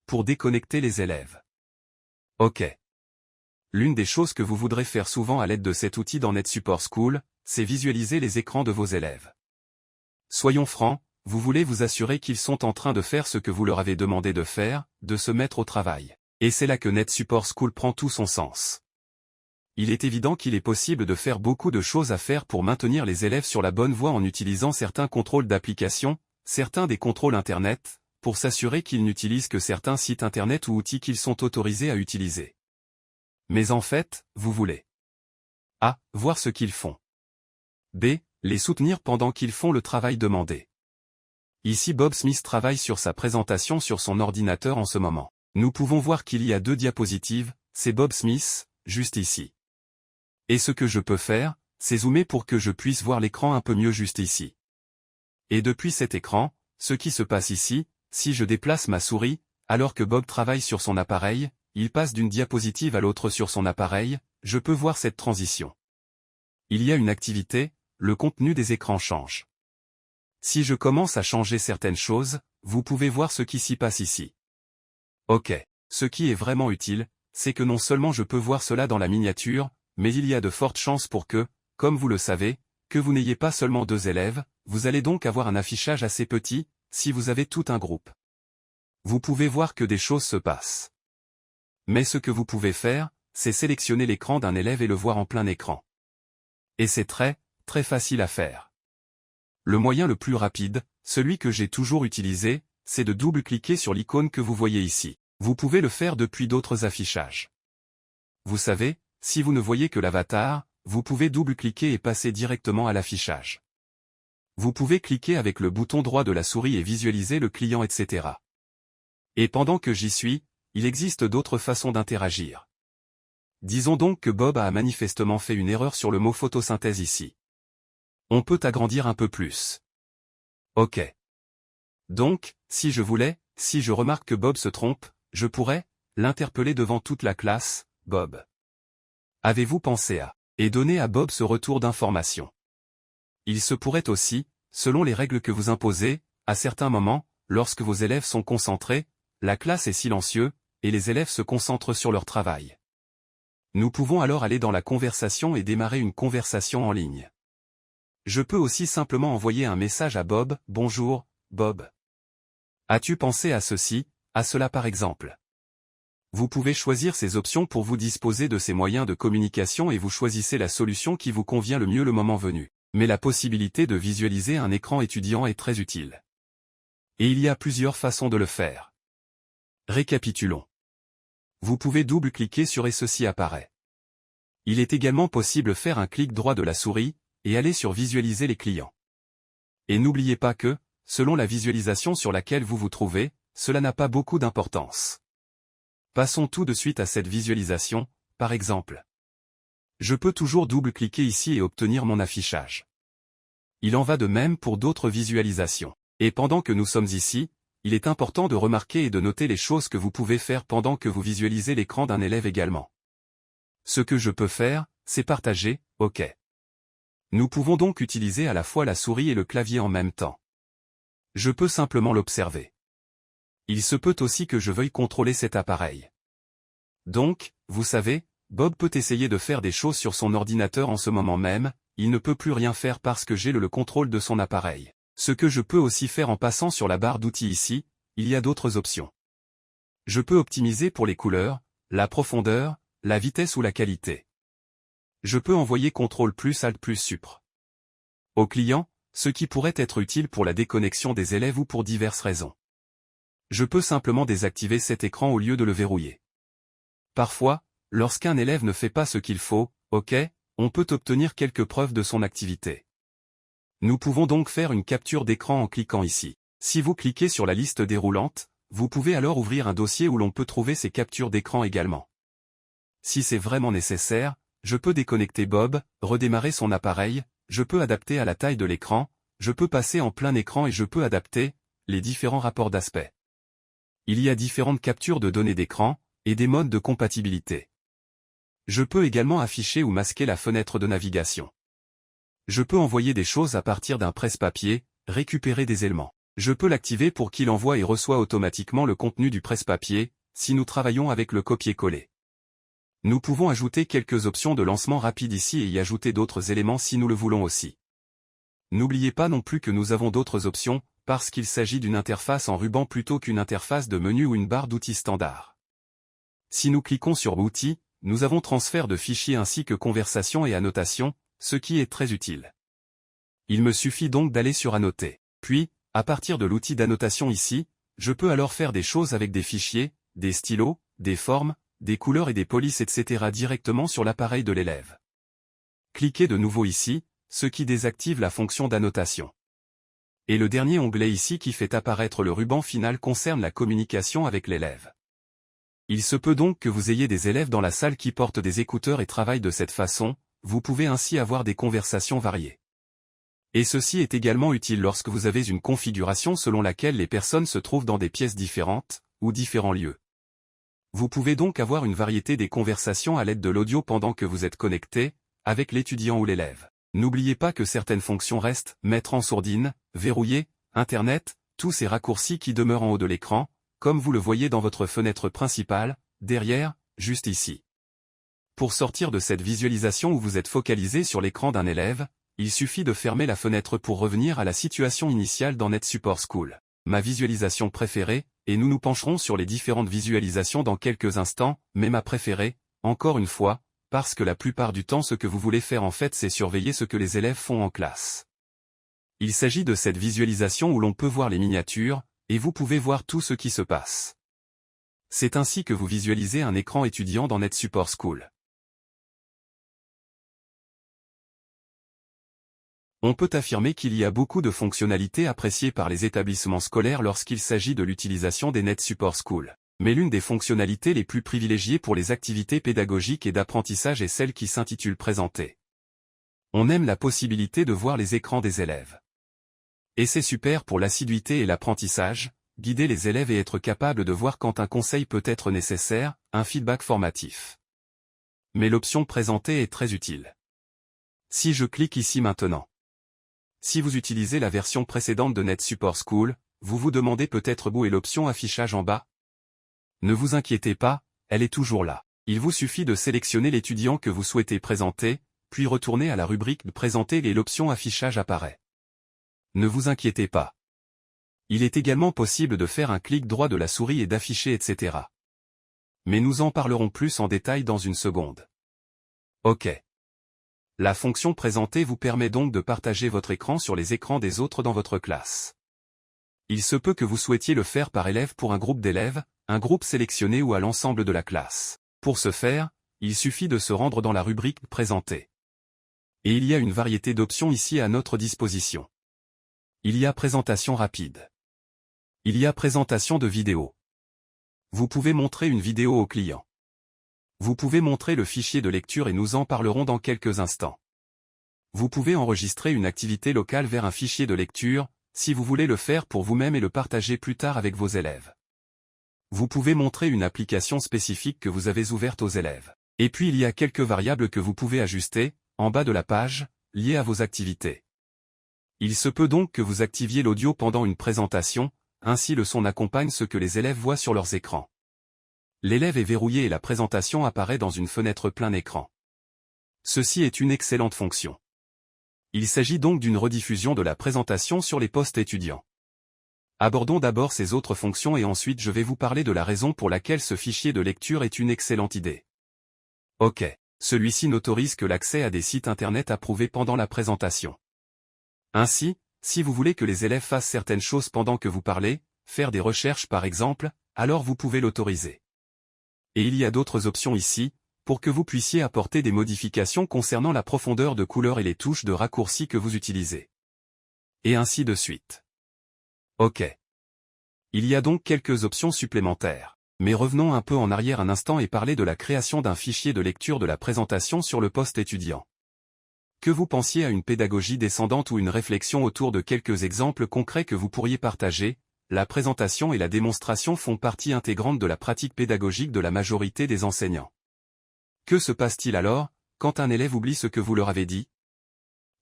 Pour déconnecter les élèves. OK. L'une des choses que vous voudrez faire souvent à l'aide de cet outil dans NetSupport School, c'est visualiser les écrans de vos élèves. Soyons francs, vous voulez vous assurer qu'ils sont en train de faire ce que vous leur avez demandé de faire, de se mettre au travail. Et c'est là que NetSupport School prend tout son sens. Il est évident qu'il est possible de faire beaucoup de choses à faire pour maintenir les élèves sur la bonne voie en utilisant certains contrôles d'application, certains des contrôles Internet, pour s'assurer qu'ils n'utilisent que certains sites Internet ou outils qu'ils sont autorisés à utiliser. Mais en fait, vous voulez A. Voir ce qu'ils font. B. Les soutenir pendant qu'ils font le travail demandé. Ici Bob Smith travaille sur sa présentation sur son ordinateur en ce moment. Nous pouvons voir qu'il y a 2 diapositives, c'est Bob Smith, juste ici. Et ce que je peux faire, c'est zoomer pour que je puisse voir l'écran un peu mieux juste ici. Et depuis cet écran, ce qui se passe ici, si je déplace ma souris, alors que Bob travaille sur son appareil, il passe d'une diapositive à l'autre sur son appareil, je peux voir cette transition. Il y a une activité, le contenu des écrans change. Si je commence à changer certaines choses, vous pouvez voir ce qui s'y passe ici. OK. Ce qui est vraiment utile, c'est que non seulement je peux voir cela dans la miniature, mais il y a de fortes chances pour que, comme vous le savez, que vous n'ayez pas seulement 2 élèves, vous allez donc avoir un affichage assez petit, si vous avez tout un groupe. Vous pouvez voir que des choses se passent. Mais ce que vous pouvez faire, c'est sélectionner l'écran d'un élève et le voir en plein écran. Et c'est très, très facile à faire. Le moyen le plus rapide, celui que j'ai toujours utilisé, c'est de double-cliquer sur l'icône que vous voyez ici. Vous pouvez le faire depuis d'autres affichages. Vous savez, si vous ne voyez que l'avatar, vous pouvez double-cliquer et passer directement à l'affichage. Vous pouvez cliquer avec le bouton droit de la souris et visualiser le client etc. Et pendant que j'y suis, il existe d'autres façons d'interagir. Disons donc que Bob a manifestement fait une erreur sur le mot photosynthèse ici. On peut agrandir un peu plus. OK. Donc, si je voulais, si je remarque que Bob se trompe, je pourrais l'interpeller devant toute la classe, Bob. Avez-vous pensé à et donner à Bob ce retour d'information? Il se pourrait aussi, selon les règles que vous imposez, à certains moments, lorsque vos élèves sont concentrés, la classe est silencieuse, et les élèves se concentrent sur leur travail. Nous pouvons alors aller dans la conversation et démarrer une conversation en ligne. Je peux aussi simplement envoyer un message à Bob. Bonjour, Bob. As-tu pensé à ceci, à cela par exemple? Vous pouvez choisir ces options pour vous disposer de ces moyens de communication et vous choisissez la solution qui vous convient le mieux le moment venu. Mais la possibilité de visualiser un écran étudiant est très utile. Et il y a plusieurs façons de le faire. Récapitulons. Vous pouvez double-cliquer sur et ceci apparaît. Il est également possible de faire un clic droit de la souris, et aller sur Visualiser les clients. Et n'oubliez pas que, selon la visualisation sur laquelle vous vous trouvez, cela n'a pas beaucoup d'importance. Passons tout de suite à cette visualisation, par exemple. Je peux toujours double-cliquer ici et obtenir mon affichage. Il en va de même pour d'autres visualisations. Et pendant que nous sommes ici, il est important de remarquer et de noter les choses que vous pouvez faire pendant que vous visualisez l'écran d'un élève également. Ce que je peux faire, c'est partager, OK. Nous pouvons donc utiliser à la fois la souris et le clavier en même temps. Je peux simplement l'observer. Il se peut aussi que je veuille contrôler cet appareil. Donc, vous savez, Bob peut essayer de faire des choses sur son ordinateur en ce moment même, il ne peut plus rien faire parce que j'ai le contrôle de son appareil. Ce que je peux aussi faire en passant sur la barre d'outils ici, il y a d'autres options. Je peux optimiser pour les couleurs, la profondeur, la vitesse ou la qualité. Je peux envoyer CTRL plus Alt plus Supr au client, ce qui pourrait être utile pour la déconnexion des élèves ou pour diverses raisons. Je peux simplement désactiver cet écran au lieu de le verrouiller. Parfois, lorsqu'un élève ne fait pas ce qu'il faut, OK, on peut obtenir quelques preuves de son activité. Nous pouvons donc faire une capture d'écran en cliquant ici. Si vous cliquez sur la liste déroulante, vous pouvez alors ouvrir un dossier où l'on peut trouver ces captures d'écran également. Si c'est vraiment nécessaire, je peux déconnecter Bob, redémarrer son appareil, je peux adapter à la taille de l'écran, je peux passer en plein écran et je peux adapter les différents rapports d'aspect. Il y a différentes captures de données d'écran, et des modes de compatibilité. Je peux également afficher ou masquer la fenêtre de navigation. Je peux envoyer des choses à partir d'un presse-papier, récupérer des éléments. Je peux l'activer pour qu'il envoie et reçoit automatiquement le contenu du presse-papier, si nous travaillons avec le copier-coller. Nous pouvons ajouter quelques options de lancement rapide ici et y ajouter d'autres éléments si nous le voulons aussi. N'oubliez pas non plus que nous avons d'autres options, parce qu'il s'agit d'une interface en ruban plutôt qu'une interface de menu ou une barre d'outils standard. Si nous cliquons sur Outils, nous avons transfert de fichiers ainsi que conversation et annotation, ce qui est très utile. Il me suffit donc d'aller sur Annoter. Puis, à partir de l'outil d'annotation ici, je peux alors faire des choses avec des fichiers, des stylos, des formes, des couleurs et des polices etc. directement sur l'appareil de l'élève. Cliquez de nouveau ici, ce qui désactive la fonction d'annotation. Et le dernier onglet ici qui fait apparaître le ruban final concerne la communication avec l'élève. Il se peut donc que vous ayez des élèves dans la salle qui portent des écouteurs et travaillent de cette façon, vous pouvez ainsi avoir des conversations variées. Et ceci est également utile lorsque vous avez une configuration selon laquelle les personnes se trouvent dans des pièces différentes, ou différents lieux. Vous pouvez donc avoir une variété des conversations à l'aide de l'audio pendant que vous êtes connecté, avec l'étudiant ou l'élève. N'oubliez pas que certaines fonctions restent, mettre en sourdine, verrouiller, Internet, tous ces raccourcis qui demeurent en haut de l'écran, comme vous le voyez dans votre fenêtre principale, derrière, juste ici. Pour sortir de cette visualisation où vous êtes focalisé sur l'écran d'un élève, il suffit de fermer la fenêtre pour revenir à la situation initiale dans NetSupport School. Ma visualisation préférée, et nous nous pencherons sur les différentes visualisations dans quelques instants, mais ma préférée, encore une fois, parce que la plupart du temps ce que vous voulez faire en fait c'est surveiller ce que les élèves font en classe. Il s'agit de cette visualisation où l'on peut voir les miniatures, et vous pouvez voir tout ce qui se passe. C'est ainsi que vous visualisez un écran étudiant dans NetSupport School. On peut affirmer qu'il y a beaucoup de fonctionnalités appréciées par les établissements scolaires lorsqu'il s'agit de l'utilisation des NetSupport School. Mais l'une des fonctionnalités les plus privilégiées pour les activités pédagogiques et d'apprentissage est celle qui s'intitule Présenter. On aime la possibilité de voir les écrans des élèves. Et c'est super pour l'assiduité et l'apprentissage, guider les élèves et être capable de voir quand un conseil peut être nécessaire, un feedback formatif. Mais l'option Présenter est très utile. Si je clique ici maintenant. Si vous utilisez la version précédente de NetSupport School, vous vous demandez peut-être où est l'option Affichage en bas. Ne vous inquiétez pas, elle est toujours là. Il vous suffit de sélectionner l'étudiant que vous souhaitez présenter, puis retourner à la rubrique « Présenter » et l'option « Affichage » apparaît. Ne vous inquiétez pas. Il est également possible de faire un clic droit de la souris et d'afficher etc. Mais nous en parlerons plus en détail dans une seconde. OK. La fonction Présenter vous permet donc de partager votre écran sur les écrans des autres dans votre classe. Il se peut que vous souhaitiez le faire par élève pour un groupe d'élèves, un groupe sélectionné ou à l'ensemble de la classe. Pour ce faire, il suffit de se rendre dans la rubrique « Présenter ». Et il y a une variété d'options ici à notre disposition. Il y a présentation rapide. Il y a présentation de vidéo. Vous pouvez montrer une vidéo au client. Vous pouvez montrer le fichier de lecture et nous en parlerons dans quelques instants. Vous pouvez enregistrer une activité locale vers un fichier de lecture, si vous voulez le faire pour vous-même et le partager plus tard avec vos élèves. Vous pouvez montrer une application spécifique que vous avez ouverte aux élèves. Et puis il y a quelques variables que vous pouvez ajuster, en bas de la page, liées à vos activités. Il se peut donc que vous activiez l'audio pendant une présentation, ainsi le son accompagne ce que les élèves voient sur leurs écrans. L'élève est verrouillé et la présentation apparaît dans une fenêtre plein écran. Ceci est une excellente fonction. Il s'agit donc d'une rediffusion de la présentation sur les postes étudiants. Abordons d'abord ces autres fonctions et ensuite je vais vous parler de la raison pour laquelle ce fichier de lecture est une excellente idée. OK. Celui-ci n'autorise que l'accès à des sites internet approuvés pendant la présentation. Ainsi, si vous voulez que les élèves fassent certaines choses pendant que vous parlez, faire des recherches par exemple, alors vous pouvez l'autoriser. Et il y a d'autres options ici, pour que vous puissiez apporter des modifications concernant la profondeur de couleur et les touches de raccourci que vous utilisez. Et ainsi de suite. OK. Il y a donc quelques options supplémentaires. Mais revenons un peu en arrière un instant et parler de la création d'un fichier de lecture de la présentation sur le poste étudiant. Que vous pensiez à une pédagogie descendante ou une réflexion autour de quelques exemples concrets que vous pourriez partager, la présentation et la démonstration font partie intégrante de la pratique pédagogique de la majorité des enseignants. Que se passe-t-il alors, quand un élève oublie ce que vous leur avez dit?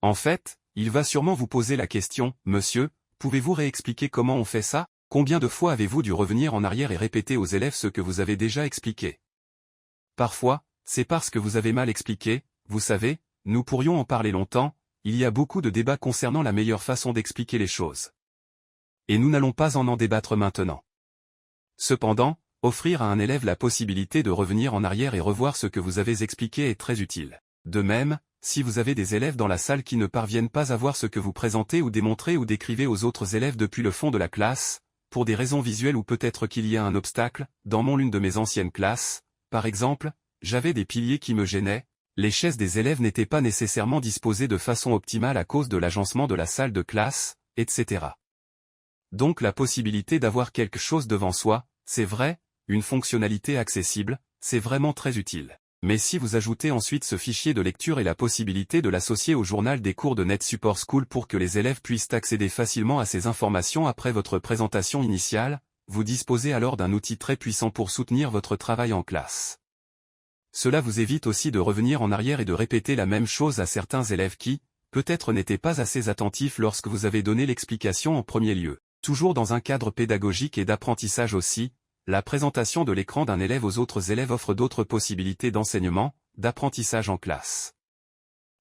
En fait, il va sûrement vous poser la question, « Monsieur, pouvez-vous réexpliquer comment on fait ça ?» Combien de fois avez-vous dû revenir en arrière et répéter aux élèves ce que vous avez déjà expliqué? Parfois, c'est parce que vous avez mal expliqué, vous savez, nous pourrions en parler longtemps, il y a beaucoup de débats concernant la meilleure façon d'expliquer les choses. Et nous n'allons pas en débattre maintenant. Cependant, offrir à un élève la possibilité de revenir en arrière et revoir ce que vous avez expliqué est très utile. De même, si vous avez des élèves dans la salle qui ne parviennent pas à voir ce que vous présentez ou démontrez ou décrivez aux autres élèves depuis le fond de la classe, pour des raisons visuelles ou peut-être qu'il y a un obstacle, dans l'une de mes anciennes classes, par exemple, j'avais des piliers qui me gênaient, les chaises des élèves n'étaient pas nécessairement disposées de façon optimale à cause de l'agencement de la salle de classe, etc. Donc la possibilité d'avoir quelque chose devant soi, c'est vrai, une fonctionnalité accessible, c'est vraiment très utile. Mais si vous ajoutez ensuite ce fichier de lecture et la possibilité de l'associer au journal des cours de NetSupport School pour que les élèves puissent accéder facilement à ces informations après votre présentation initiale, vous disposez alors d'un outil très puissant pour soutenir votre travail en classe. Cela vous évite aussi de revenir en arrière et de répéter la même chose à certains élèves qui, peut-être n'étaient pas assez attentifs lorsque vous avez donné l'explication en premier lieu. Toujours dans un cadre pédagogique et d'apprentissage aussi, la présentation de l'écran d'un élève aux autres élèves offre d'autres possibilités d'enseignement, d'apprentissage en classe.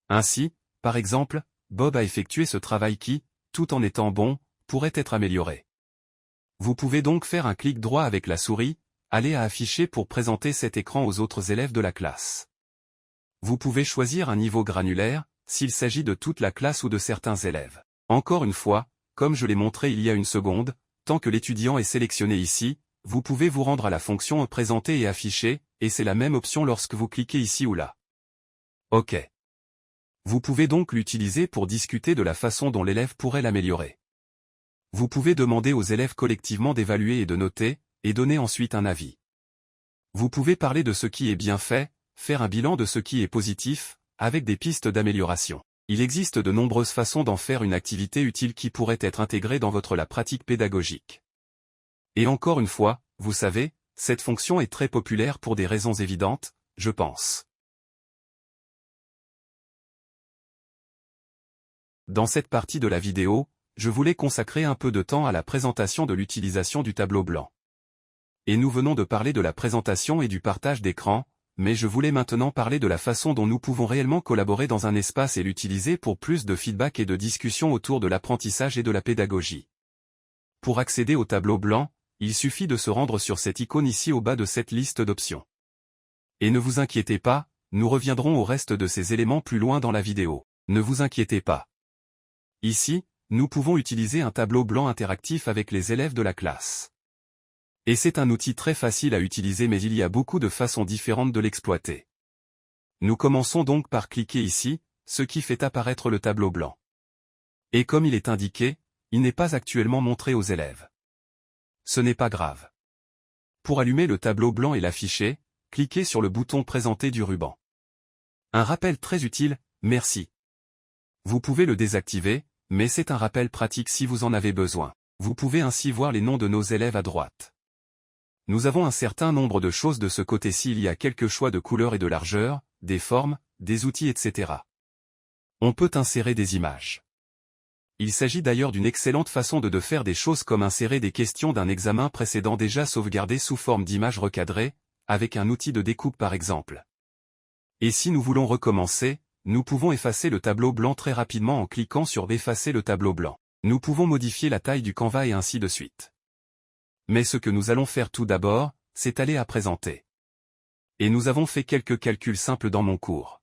Ainsi, par exemple, Bob a effectué ce travail qui, tout en étant bon, pourrait être amélioré. Vous pouvez donc faire un clic droit avec la souris, aller à Afficher pour présenter cet écran aux autres élèves de la classe. Vous pouvez choisir un niveau granulaire, s'il s'agit de toute la classe ou de certains élèves. Encore une fois, comme je l'ai montré il y a une seconde, tant que l'étudiant est sélectionné ici, vous pouvez vous rendre à la fonction Présenter et Afficher, et c'est la même option lorsque vous cliquez ici ou là. OK. Vous pouvez donc l'utiliser pour discuter de la façon dont l'élève pourrait l'améliorer. Vous pouvez demander aux élèves collectivement d'évaluer et de noter, et donner ensuite un avis. Vous pouvez parler de ce qui est bien fait, faire un bilan de ce qui est positif, avec des pistes d'amélioration. Il existe de nombreuses façons d'en faire une activité utile qui pourrait être intégrée dans la pratique pédagogique. Et encore une fois, vous savez, cette fonction est très populaire pour des raisons évidentes, je pense. Dans cette partie de la vidéo, je voulais consacrer un peu de temps à la présentation de l'utilisation du tableau blanc. Et nous venons de parler de la présentation et du partage d'écran, mais je voulais maintenant parler de la façon dont nous pouvons réellement collaborer dans un espace et l'utiliser pour plus de feedback et de discussion autour de l'apprentissage et de la pédagogie. Pour accéder au tableau blanc, il suffit de se rendre sur cette icône ici au bas de cette liste d'options. Et ne vous inquiétez pas, nous reviendrons au reste de ces éléments plus loin dans la vidéo. Ne vous inquiétez pas. Ici, nous pouvons utiliser un tableau blanc interactif avec les élèves de la classe. Et c'est un outil très facile à utiliser, mais il y a beaucoup de façons différentes de l'exploiter. Nous commençons donc par cliquer ici, ce qui fait apparaître le tableau blanc. Et comme il est indiqué, il n'est pas actuellement montré aux élèves. Ce n'est pas grave. Pour allumer le tableau blanc et l'afficher, cliquez sur le bouton Présenter du ruban. Un rappel très utile, merci. Vous pouvez le désactiver, mais c'est un rappel pratique si vous en avez besoin. Vous pouvez ainsi voir les noms de nos élèves à droite. Nous avons un certain nombre de choses de ce côté-ci, il y a quelques choix de couleurs et de largeur, des formes, des outils, etc. On peut insérer des images. Il s'agit d'ailleurs d'une excellente façon de faire des choses comme insérer des questions d'un examen précédent déjà sauvegardées sous forme d'images recadrées, avec un outil de découpe par exemple. Et si nous voulons recommencer, nous pouvons effacer le tableau blanc très rapidement en cliquant sur Effacer le tableau blanc. Nous pouvons modifier la taille du canevas et ainsi de suite. Mais ce que nous allons faire tout d'abord, c'est aller à Présenter. Et nous avons fait quelques calculs simples dans mon cours.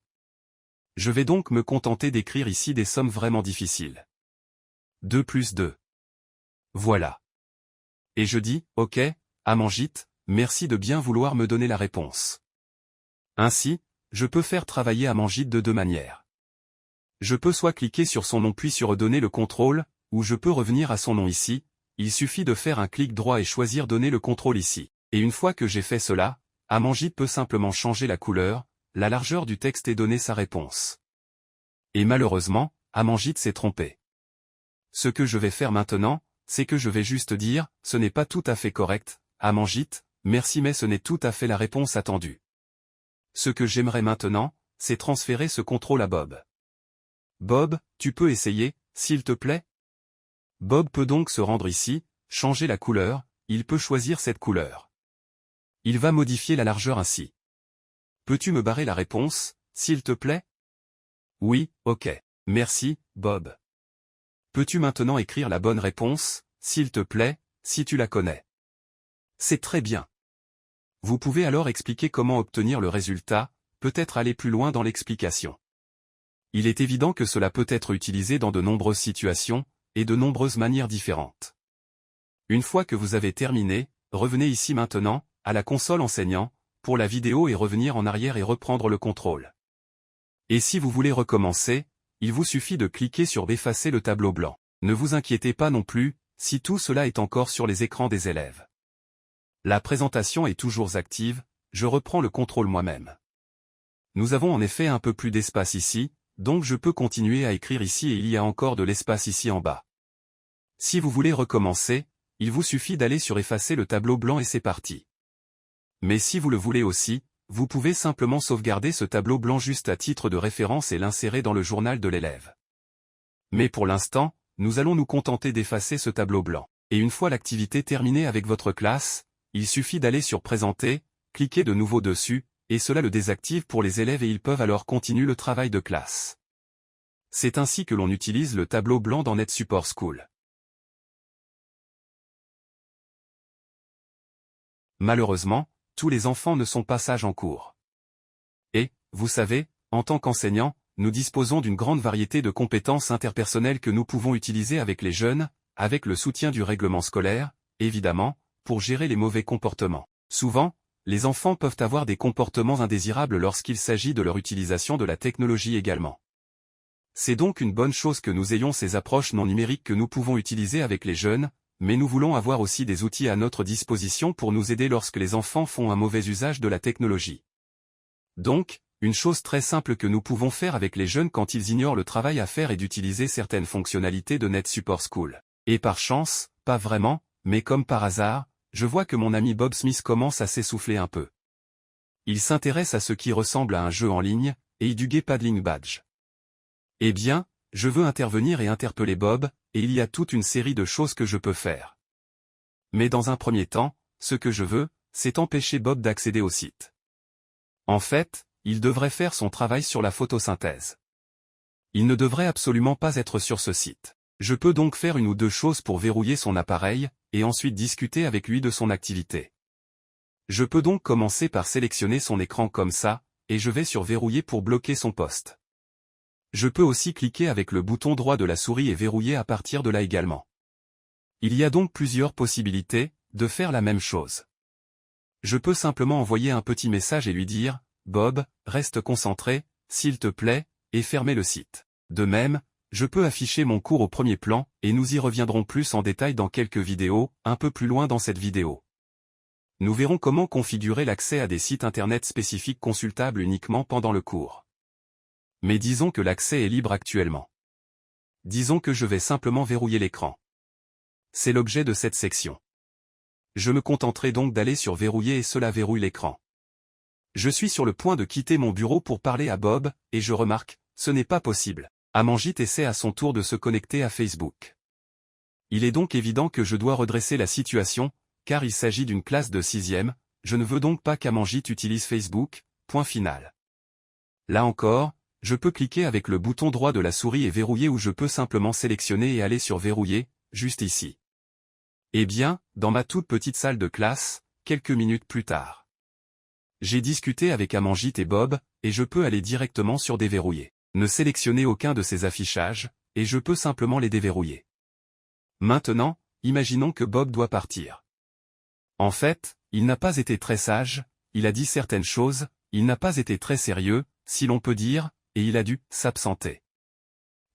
Je vais donc me contenter d'écrire ici des sommes vraiment difficiles. 2 plus 2. Voilà. Et je dis, OK, Amanjit, merci de bien vouloir me donner la réponse. Ainsi, je peux faire travailler Amanjit de deux manières. Je peux soit cliquer sur son nom puis sur redonner le contrôle, ou je peux revenir à son nom ici, il suffit de faire un clic droit et choisir Donner le contrôle ici. Et une fois que j'ai fait cela, Amanjit peut simplement changer la couleur, la largeur du texte et donner sa réponse. Et malheureusement, Amanjit s'est trompé. Ce que je vais faire maintenant, c'est que je vais juste dire, ce n'est pas tout à fait correct, Amanjit, merci mais ce n'est tout à fait la réponse attendue. Ce que j'aimerais maintenant, c'est transférer ce contrôle à Bob. Bob, tu peux essayer, s'il te plaît? Bob peut donc se rendre ici, changer la couleur, il peut choisir cette couleur. Il va modifier la largeur ainsi. Peux-tu me barrer la réponse, s'il te plaît? Oui, ok. Merci, Bob. Peux-tu maintenant écrire la bonne réponse, s'il te plaît, si tu la connais? C'est très bien. Vous pouvez alors expliquer comment obtenir le résultat, peut-être aller plus loin dans l'explication. Il est évident que cela peut être utilisé dans de nombreuses situations, et de nombreuses manières différentes. Une fois que vous avez terminé, revenez ici maintenant, à la console enseignant, pour la vidéo et revenir en arrière et reprendre le contrôle. Et si vous voulez recommencer, il vous suffit de cliquer sur Effacer le tableau blanc. Ne vous inquiétez pas non plus, si tout cela est encore sur les écrans des élèves. La présentation est toujours active, je reprends le contrôle moi-même. Nous avons en effet un peu plus d'espace ici, donc je peux continuer à écrire ici et il y a encore de l'espace ici en bas. Si vous voulez recommencer, il vous suffit d'aller sur Effacer le tableau blanc et c'est parti. Mais si vous le voulez aussi, vous pouvez simplement sauvegarder ce tableau blanc juste à titre de référence et l'insérer dans le journal de l'élève. Mais pour l'instant, nous allons nous contenter d'effacer ce tableau blanc. Et une fois l'activité terminée avec votre classe, il suffit d'aller sur Présenter, cliquer de nouveau dessus, et cela le désactive pour les élèves et ils peuvent alors continuer le travail de classe. C'est ainsi que l'on utilise le tableau blanc dans NetSupport School. Malheureusement, tous les enfants ne sont pas sages en cours. Et, vous savez, en tant qu'enseignants, nous disposons d'une grande variété de compétences interpersonnelles que nous pouvons utiliser avec les jeunes, avec le soutien du règlement scolaire, évidemment, pour gérer les mauvais comportements. Souvent, les enfants peuvent avoir des comportements indésirables lorsqu'il s'agit de leur utilisation de la technologie également. C'est donc une bonne chose que nous ayons ces approches non numériques que nous pouvons utiliser avec les jeunes, mais nous voulons avoir aussi des outils à notre disposition pour nous aider lorsque les enfants font un mauvais usage de la technologie. Donc, une chose très simple que nous pouvons faire avec les jeunes quand ils ignorent le travail à faire est d'utiliser certaines fonctionnalités de NetSupport School. Et par chance, pas vraiment, mais comme par hasard, je vois que mon ami Bob Smith commence à s'essouffler un peu. Il s'intéresse à ce qui ressemble à un jeu en ligne, et du Paddling Badge. Eh bien, je veux intervenir et interpeller Bob, et il y a toute une série de choses que je peux faire. Mais dans un premier temps, ce que je veux, c'est empêcher Bob d'accéder au site. En fait, il devrait faire son travail sur la photosynthèse. Il ne devrait absolument pas être sur ce site. Je peux donc faire une ou deux choses pour verrouiller son appareil, et ensuite discuter avec lui de son activité. Je peux donc commencer par sélectionner son écran comme ça, et je vais sur Verrouiller pour bloquer son poste. Je peux aussi cliquer avec le bouton droit de la souris et verrouiller à partir de là également. Il y a donc plusieurs possibilités de faire la même chose. Je peux simplement envoyer un petit message et lui dire « Bob, reste concentré, s'il te plaît », et fermer le site. De même, je peux afficher mon cours au premier plan, et nous y reviendrons plus en détail dans quelques vidéos, un peu plus loin dans cette vidéo. Nous verrons comment configurer l'accès à des sites internet spécifiques consultables uniquement pendant le cours. Mais disons que l'accès est libre actuellement. Disons que je vais simplement verrouiller l'écran. C'est l'objet de cette section. Je me contenterai donc d'aller sur Verrouiller et cela verrouille l'écran. Je suis sur le point de quitter mon bureau pour parler à Bob, et je remarque, ce n'est pas possible. Amanjit essaie à son tour de se connecter à Facebook. Il est donc évident que je dois redresser la situation, car il s'agit d'une classe de 6e, je ne veux donc pas qu'Amanjit utilise Facebook, point final. Là encore, je peux cliquer avec le bouton droit de la souris et verrouiller ou je peux simplement sélectionner et aller sur Verrouiller, juste ici. Eh bien, dans ma toute petite salle de classe, quelques minutes plus tard. J'ai discuté avec Amanjit et Bob, et je peux aller directement sur Déverrouiller. Ne sélectionner aucun de ces affichages, et je peux simplement les déverrouiller. Maintenant, imaginons que Bob doit partir. En fait, il n'a pas été très sage, il a dit certaines choses, il n'a pas été très sérieux, si l'on peut dire, et il a dû s'absenter.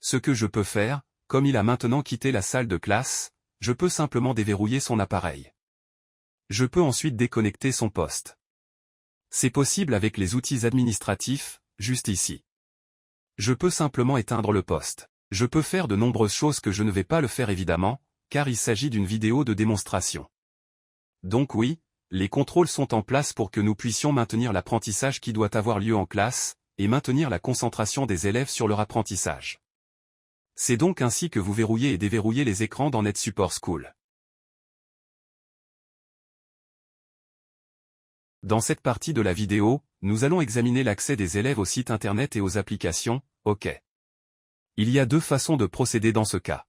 Ce que je peux faire, comme il a maintenant quitté la salle de classe, je peux simplement déverrouiller son appareil. Je peux ensuite déconnecter son poste. C'est possible avec les outils administratifs, juste ici. Je peux simplement éteindre le poste. Je peux faire de nombreuses choses que je ne vais pas le faire évidemment, car il s'agit d'une vidéo de démonstration. Donc oui, les contrôles sont en place pour que nous puissions maintenir l'apprentissage qui doit avoir lieu en classe, et maintenir la concentration des élèves sur leur apprentissage. C'est donc ainsi que vous verrouillez et déverrouillez les écrans dans NetSupport School. Dans cette partie de la vidéo, nous allons examiner l'accès des élèves aux sites internet et aux applications, OK. Il y a deux façons de procéder dans ce cas.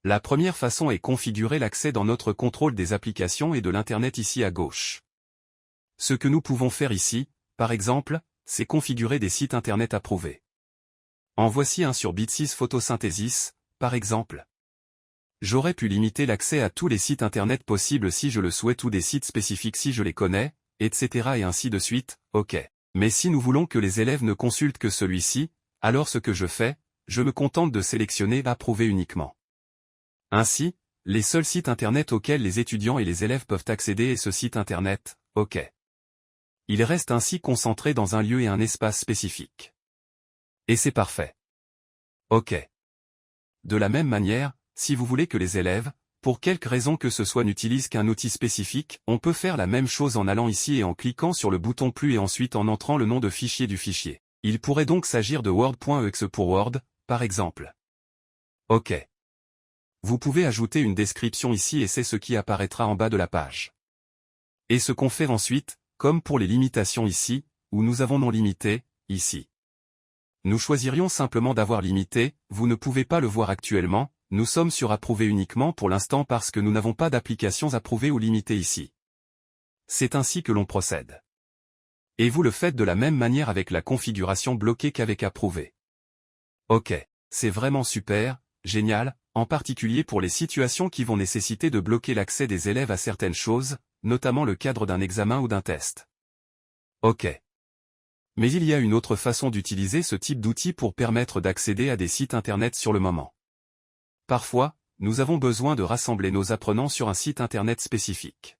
La première façon est configurer l'accès dans notre contrôle des applications et de l'Internet ici à gauche. Ce que nous pouvons faire ici, par exemple, c'est configurer des sites internet approuvés. En voici un sur Bitsys Photosynthesis, par exemple. J'aurais pu limiter l'accès à tous les sites internet possibles si je le souhaite ou des sites spécifiques si je les connais, etc. et ainsi de suite, OK. Mais si nous voulons que les élèves ne consultent que celui-ci, alors ce que je fais, je me contente de sélectionner Approuver uniquement. Ainsi, les seuls sites internet auxquels les étudiants et les élèves peuvent accéder est ce site internet, OK. Il reste ainsi concentré dans un lieu et un espace spécifiques. Et c'est parfait. OK. De la même manière, si vous voulez que les élèves, pour quelque raison que ce soit, n'utilisent qu'un outil spécifique, on peut faire la même chose en allant ici et en cliquant sur le bouton plus et ensuite en entrant le nom de fichier du fichier. Il pourrait donc s'agir de Word.exe pour Word, par exemple. OK. Vous pouvez ajouter une description ici et c'est ce qui apparaîtra en bas de la page. Et ce qu'on fait ensuite, comme pour les limitations ici, où nous avons non limité, ici. Nous choisirions simplement d'avoir limité, vous ne pouvez pas le voir actuellement, nous sommes sur Approuver uniquement pour l'instant parce que nous n'avons pas d'applications approuvées ou limitées ici. C'est ainsi que l'on procède. Et vous le faites de la même manière avec la configuration bloquée qu'avec Approuver. OK. C'est vraiment super, génial, en particulier pour les situations qui vont nécessiter de bloquer l'accès des élèves à certaines choses, notamment le cadre d'un examen ou d'un test. OK. Mais il y a une autre façon d'utiliser ce type d'outil pour permettre d'accéder à des sites internet sur le moment. Parfois, nous avons besoin de rassembler nos apprenants sur un site internet spécifique.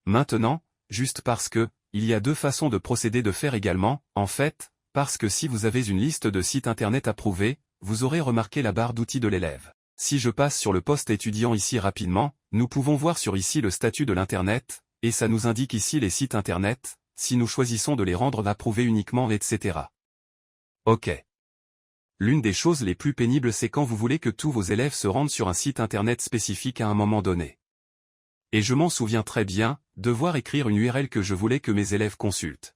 Maintenant, juste parce que, il y a deux façons de procéder de faire également, en fait, parce que si vous avez une liste de sites internet approuvés, vous aurez remarqué la barre d'outils de l'élève. Si je passe sur le poste étudiant ici rapidement, nous pouvons voir sur ici le statut de l'internet, et ça nous indique ici les sites internet, si nous choisissons de les rendre approuvés uniquement, etc. OK. L'une des choses les plus pénibles c'est quand vous voulez que tous vos élèves se rendent sur un site internet spécifique à un moment donné. Et je m'en souviens très bien, devoir écrire une URL que je voulais que mes élèves consultent.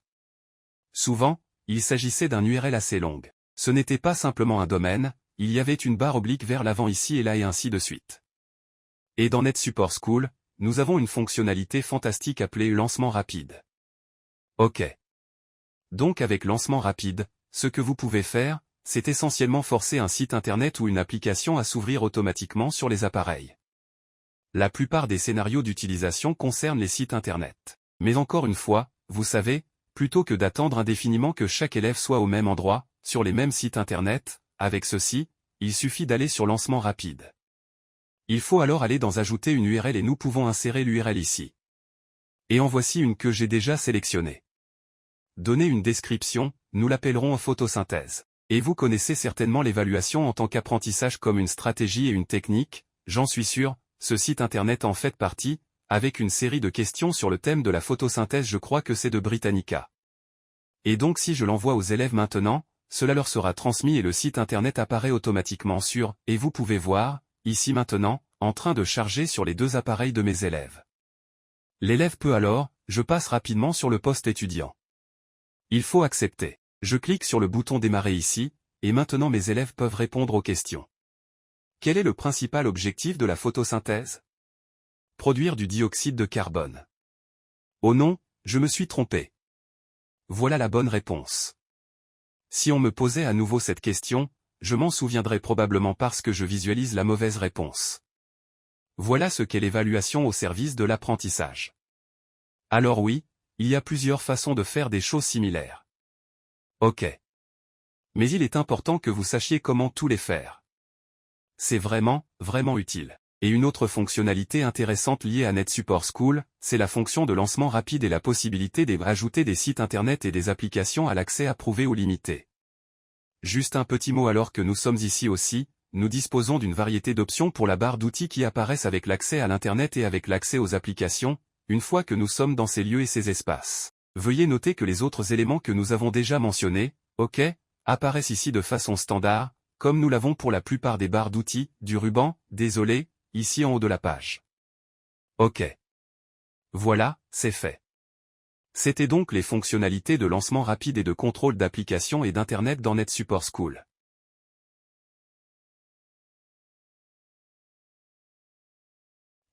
Souvent, il s'agissait d'un URL assez long. Ce n'était pas simplement un domaine, il y avait une barre oblique vers l'avant ici et là et ainsi de suite. Et dans NetSupport School, nous avons une fonctionnalité fantastique appelée lancement rapide. OK. Donc avec lancement rapide, ce que vous pouvez faire, c'est essentiellement forcer un site internet ou une application à s'ouvrir automatiquement sur les appareils. La plupart des scénarios d'utilisation concernent les sites internet. Mais encore une fois, vous savez, plutôt que d'attendre indéfiniment que chaque élève soit au même endroit, sur les mêmes sites internet, avec ceci, il suffit d'aller sur lancement rapide. Il faut alors aller dans ajouter une URL et nous pouvons insérer l'URL ici. Et en voici une que j'ai déjà sélectionnée. Donner une description, nous l'appellerons en photosynthèse. Et vous connaissez certainement l'évaluation en tant qu'apprentissage comme une stratégie et une technique, j'en suis sûr, ce site internet en fait partie, avec une série de questions sur le thème de la photosynthèse, je crois que c'est de Britannica. Et donc si je l'envoie aux élèves maintenant, cela leur sera transmis et le site internet apparaît automatiquement sur, et vous pouvez voir, ici maintenant, en train de charger sur les deux appareils de mes élèves. L'élève peut alors, je passe rapidement sur le poste étudiant. Il faut accepter. Je clique sur le bouton démarrer ici, et maintenant mes élèves peuvent répondre aux questions. Quel est le principal objectif de la photosynthèse? Produire du dioxyde de carbone. Oh non, je me suis trompé. Voilà la bonne réponse. Si on me posait à nouveau cette question, je m'en souviendrais probablement parce que je visualise la mauvaise réponse. Voilà ce qu'est l'évaluation au service de l'apprentissage. Alors oui, il y a plusieurs façons de faire des choses similaires. OK. Mais il est important que vous sachiez comment tous les faire. C'est vraiment, vraiment utile. Et une autre fonctionnalité intéressante liée à NetSupport School, c'est la fonction de lancement rapide et la possibilité d'ajouter des sites internet et des applications à l'accès approuvé ou limité. Juste un petit mot alors que nous sommes ici aussi, nous disposons d'une variété d'options pour la barre d'outils qui apparaissent avec l'accès à l'internet et avec l'accès aux applications, une fois que nous sommes dans ces lieux et ces espaces. Veuillez noter que les autres éléments que nous avons déjà mentionnés, OK, apparaissent ici de façon standard, comme nous l'avons pour la plupart des barres d'outils, du ruban, désolé, ici en haut de la page. OK. Voilà, c'est fait. C'était donc les fonctionnalités de lancement rapide et de contrôle d'application et d'Internet dans NetSupport School.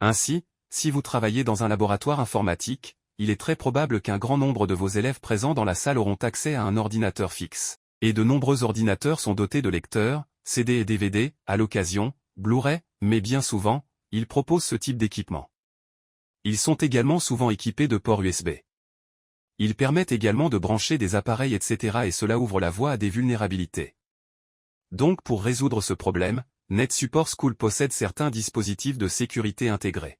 Ainsi, si vous travaillez dans un laboratoire informatique, il est très probable qu'un grand nombre de vos élèves présents dans la salle auront accès à un ordinateur fixe. Et de nombreux ordinateurs sont dotés de lecteurs, CD et DVD, à l'occasion, Blu-ray, mais bien souvent, ils proposent ce type d'équipement. Ils sont également souvent équipés de ports USB. Ils permettent également de brancher des appareils etc. et cela ouvre la voie à des vulnérabilités. Donc pour résoudre ce problème, NetSupport School possède certains dispositifs de sécurité intégrés.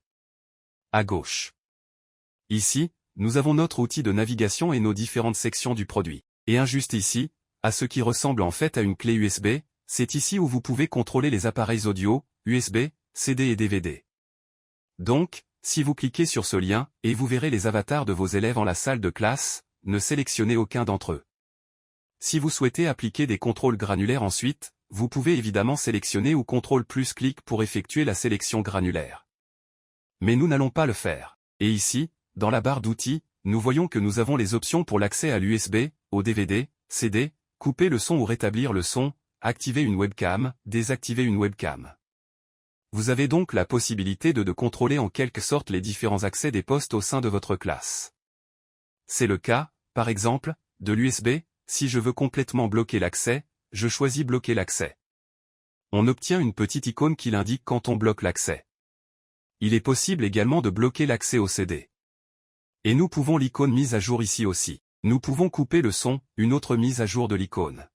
À gauche. Ici, nous avons notre outil de navigation et nos différentes sections du produit. Et juste ici, à ce qui ressemble en fait à une clé USB, c'est ici où vous pouvez contrôler les appareils audio, USB, CD et DVD. Donc, si vous cliquez sur ce lien, et vous verrez les avatars de vos élèves en la salle de classe, ne sélectionnez aucun d'entre eux. Si vous souhaitez appliquer des contrôles granulaires ensuite, vous pouvez évidemment sélectionner ou CTRL plus clic pour effectuer la sélection granulaire. Mais nous n'allons pas le faire. Et ici, dans la barre d'outils, nous voyons que nous avons les options pour l'accès à l'USB, au DVD, CD, couper le son ou rétablir le son, activer une webcam, désactiver une webcam. Vous avez donc la possibilité de contrôler en quelque sorte les différents accès des postes au sein de votre classe. C'est le cas, par exemple, de l'USB, si je veux complètement bloquer l'accès, je choisis bloquer l'accès. On obtient une petite icône qui l'indique quand on bloque l'accès. Il est possible également de bloquer l'accès au CD. Et nous pouvons l'icône mise à jour ici aussi. Nous pouvons couper le son, une autre mise à jour de l'icône.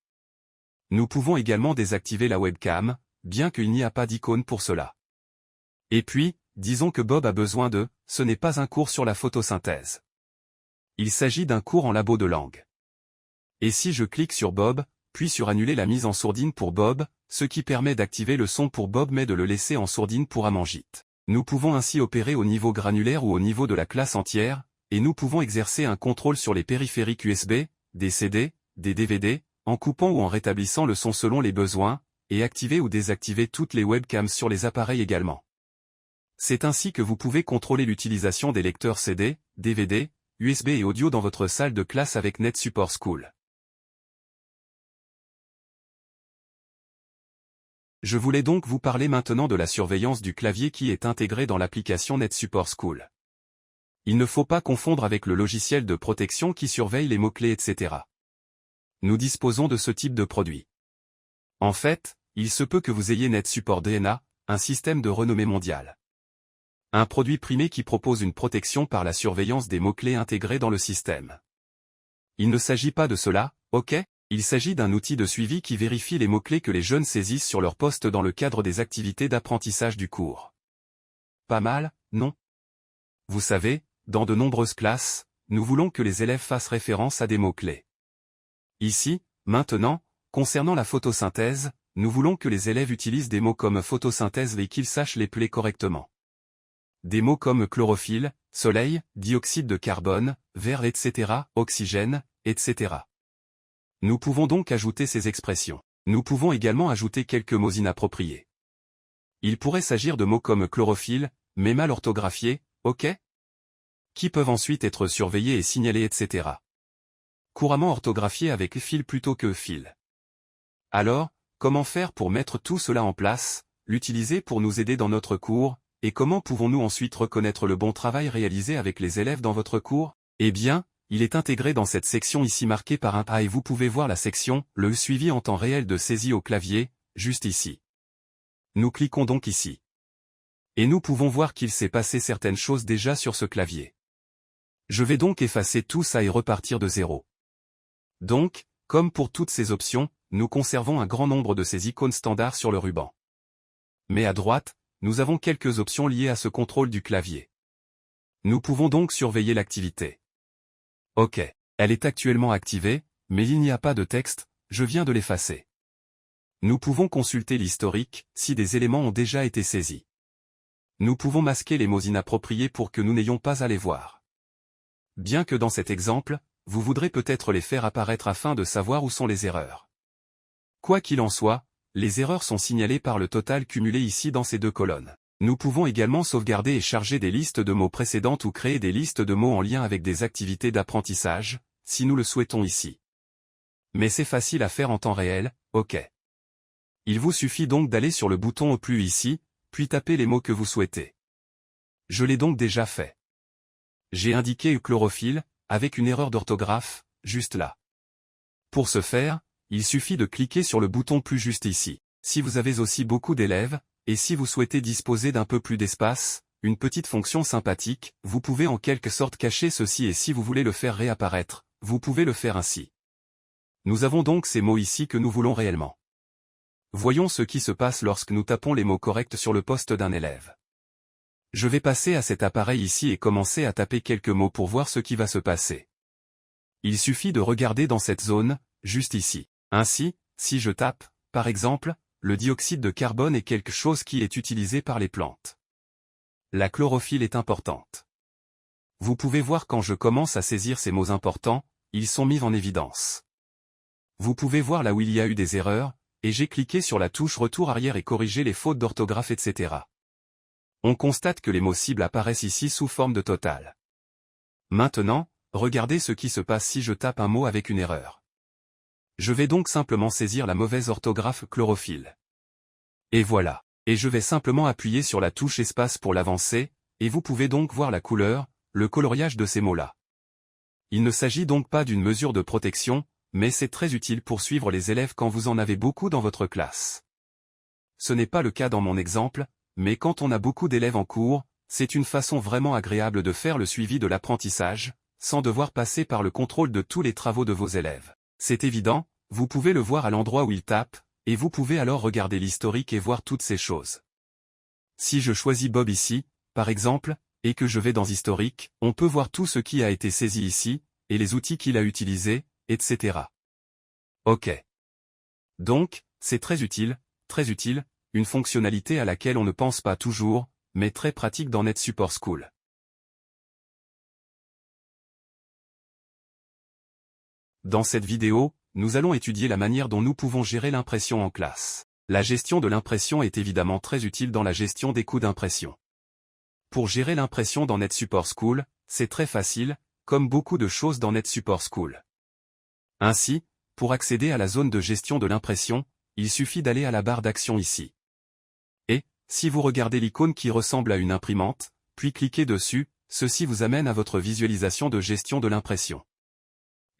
Nous pouvons également désactiver la webcam, bien qu'il n'y a pas d'icône pour cela. Et puis, disons que Bob a besoin de, ce n'est pas un cours sur la photosynthèse. Il s'agit d'un cours en labo de langue. Et si je clique sur Bob, puis sur annuler la mise en sourdine pour Bob, ce qui permet d'activer le son pour Bob mais de le laisser en sourdine pour Amanjit. Nous pouvons ainsi opérer au niveau granulaire ou au niveau de la classe entière, et nous pouvons exercer un contrôle sur les périphériques USB, des CD, des DVD, en coupant ou en rétablissant le son selon les besoins, et activer ou désactiver toutes les webcams sur les appareils également. C'est ainsi que vous pouvez contrôler l'utilisation des lecteurs CD, DVD, USB et audio dans votre salle de classe avec NetSupport School. Je voulais donc vous parler maintenant de la surveillance du clavier qui est intégrée dans l'application NetSupport School. Il ne faut pas confondre avec le logiciel de protection qui surveille les mots-clés etc. Nous disposons de ce type de produit. En fait, il se peut que vous ayez NetSupport DNA, un système de renommée mondiale. Un produit primé qui propose une protection par la surveillance des mots-clés intégrés dans le système. Il ne s'agit pas de cela, ok? Il s'agit d'un outil de suivi qui vérifie les mots-clés que les jeunes saisissent sur leur poste dans le cadre des activités d'apprentissage du cours. Pas mal, non? Vous savez, dans de nombreuses classes, nous voulons que les élèves fassent référence à des mots-clés. Ici, maintenant, concernant la photosynthèse, nous voulons que les élèves utilisent des mots comme photosynthèse et qu'ils sachent les placer correctement. Des mots comme chlorophylle, soleil, dioxyde de carbone, verre etc., oxygène, etc. Nous pouvons donc ajouter ces expressions. Nous pouvons également ajouter quelques mots inappropriés. Il pourrait s'agir de mots comme chlorophylle, mais mal orthographiés, ok? Qui peuvent ensuite être surveillés et signalés etc. Couramment orthographiés avec fil plutôt que fil. Alors, comment faire pour mettre tout cela en place, l'utiliser pour nous aider dans notre cours, et comment pouvons-nous ensuite reconnaître le bon travail réalisé avec les élèves dans votre cours? Eh bien, il est intégré dans cette section ici marquée par un A et vous pouvez voir la section « Le suivi en temps réel de saisie au clavier », juste ici. Nous cliquons donc ici. Et nous pouvons voir qu'il s'est passé certaines choses déjà sur ce clavier. Je vais donc effacer tout ça et repartir de zéro. Donc, comme pour toutes ces options, nous conservons un grand nombre de ces icônes standards sur le ruban. Mais à droite, nous avons quelques options liées à ce contrôle du clavier. Nous pouvons donc surveiller l'activité. Ok, elle est actuellement activée, mais il n'y a pas de texte, je viens de l'effacer. Nous pouvons consulter l'historique, si des éléments ont déjà été saisis. Nous pouvons masquer les mots inappropriés pour que nous n'ayons pas à les voir. Bien que dans cet exemple, vous voudrez peut-être les faire apparaître afin de savoir où sont les erreurs. Quoi qu'il en soit, les erreurs sont signalées par le total cumulé ici dans ces deux colonnes. Nous pouvons également sauvegarder et charger des listes de mots précédentes ou créer des listes de mots en lien avec des activités d'apprentissage, si nous le souhaitons ici. Mais c'est facile à faire en temps réel, ok. Il vous suffit donc d'aller sur le bouton au plus ici, puis taper les mots que vous souhaitez. Je l'ai donc déjà fait. J'ai indiqué chlorophylle, avec une erreur d'orthographe, juste là. Pour ce faire, il suffit de cliquer sur le bouton plus juste ici. Si vous avez aussi beaucoup d'élèves, et si vous souhaitez disposer d'un peu plus d'espace, une petite fonction sympathique, vous pouvez en quelque sorte cacher ceci et si vous voulez le faire réapparaître, vous pouvez le faire ainsi. Nous avons donc ces mots ici que nous voulons réellement. Voyons ce qui se passe lorsque nous tapons les mots corrects sur le poste d'un élève. Je vais passer à cet appareil ici et commencer à taper quelques mots pour voir ce qui va se passer. Il suffit de regarder dans cette zone, juste ici. Ainsi, si je tape, par exemple, le dioxyde de carbone est quelque chose qui est utilisé par les plantes. La chlorophylle est importante. Vous pouvez voir quand je commence à saisir ces mots importants, ils sont mis en évidence. Vous pouvez voir là où il y a eu des erreurs, et j'ai cliqué sur la touche retour arrière et corrigé les fautes d'orthographe etc. On constate que les mots cibles apparaissent ici sous forme de total. Maintenant, regardez ce qui se passe si je tape un mot avec une erreur. Je vais donc simplement saisir la mauvaise orthographe chlorophylle. Et voilà. Et je vais simplement appuyer sur la touche espace pour l'avancer, et vous pouvez donc voir la couleur, le coloriage de ces mots-là. Il ne s'agit donc pas d'une mesure de protection, mais c'est très utile pour suivre les élèves quand vous en avez beaucoup dans votre classe. Ce n'est pas le cas dans mon exemple, mais quand on a beaucoup d'élèves en cours, c'est une façon vraiment agréable de faire le suivi de l'apprentissage, sans devoir passer par le contrôle de tous les travaux de vos élèves. C'est évident, vous pouvez le voir à l'endroit où il tape, et vous pouvez alors regarder l'historique et voir toutes ces choses. Si je choisis Bob ici, par exemple, et que je vais dans historique, on peut voir tout ce qui a été saisi ici, et les outils qu'il a utilisés, etc. Ok. Donc, c'est très utile, une fonctionnalité à laquelle on ne pense pas toujours, mais très pratique dans NetSupport School. Dans cette vidéo, nous allons étudier la manière dont nous pouvons gérer l'impression en classe. La gestion de l'impression est évidemment très utile dans la gestion des coûts d'impression. Pour gérer l'impression dans NetSupport School, c'est très facile, comme beaucoup de choses dans NetSupport School. Ainsi, pour accéder à la zone de gestion de l'impression, il suffit d'aller à la barre d'action ici. Et, si vous regardez l'icône qui ressemble à une imprimante, puis cliquez dessus, ceci vous amène à votre visualisation de gestion de l'impression.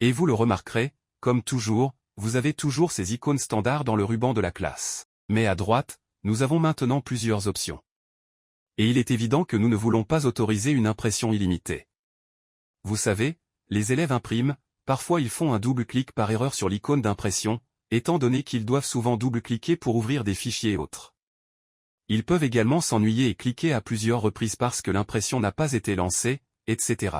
Et vous le remarquerez, comme toujours, vous avez toujours ces icônes standards dans le ruban de la classe. Mais à droite, nous avons maintenant plusieurs options. Et il est évident que nous ne voulons pas autoriser une impression illimitée. Vous savez, les élèves impriment, parfois ils font un double-clic par erreur sur l'icône d'impression, étant donné qu'ils doivent souvent double-cliquer pour ouvrir des fichiers et autres. Ils peuvent également s'ennuyer et cliquer à plusieurs reprises parce que l'impression n'a pas été lancée, etc.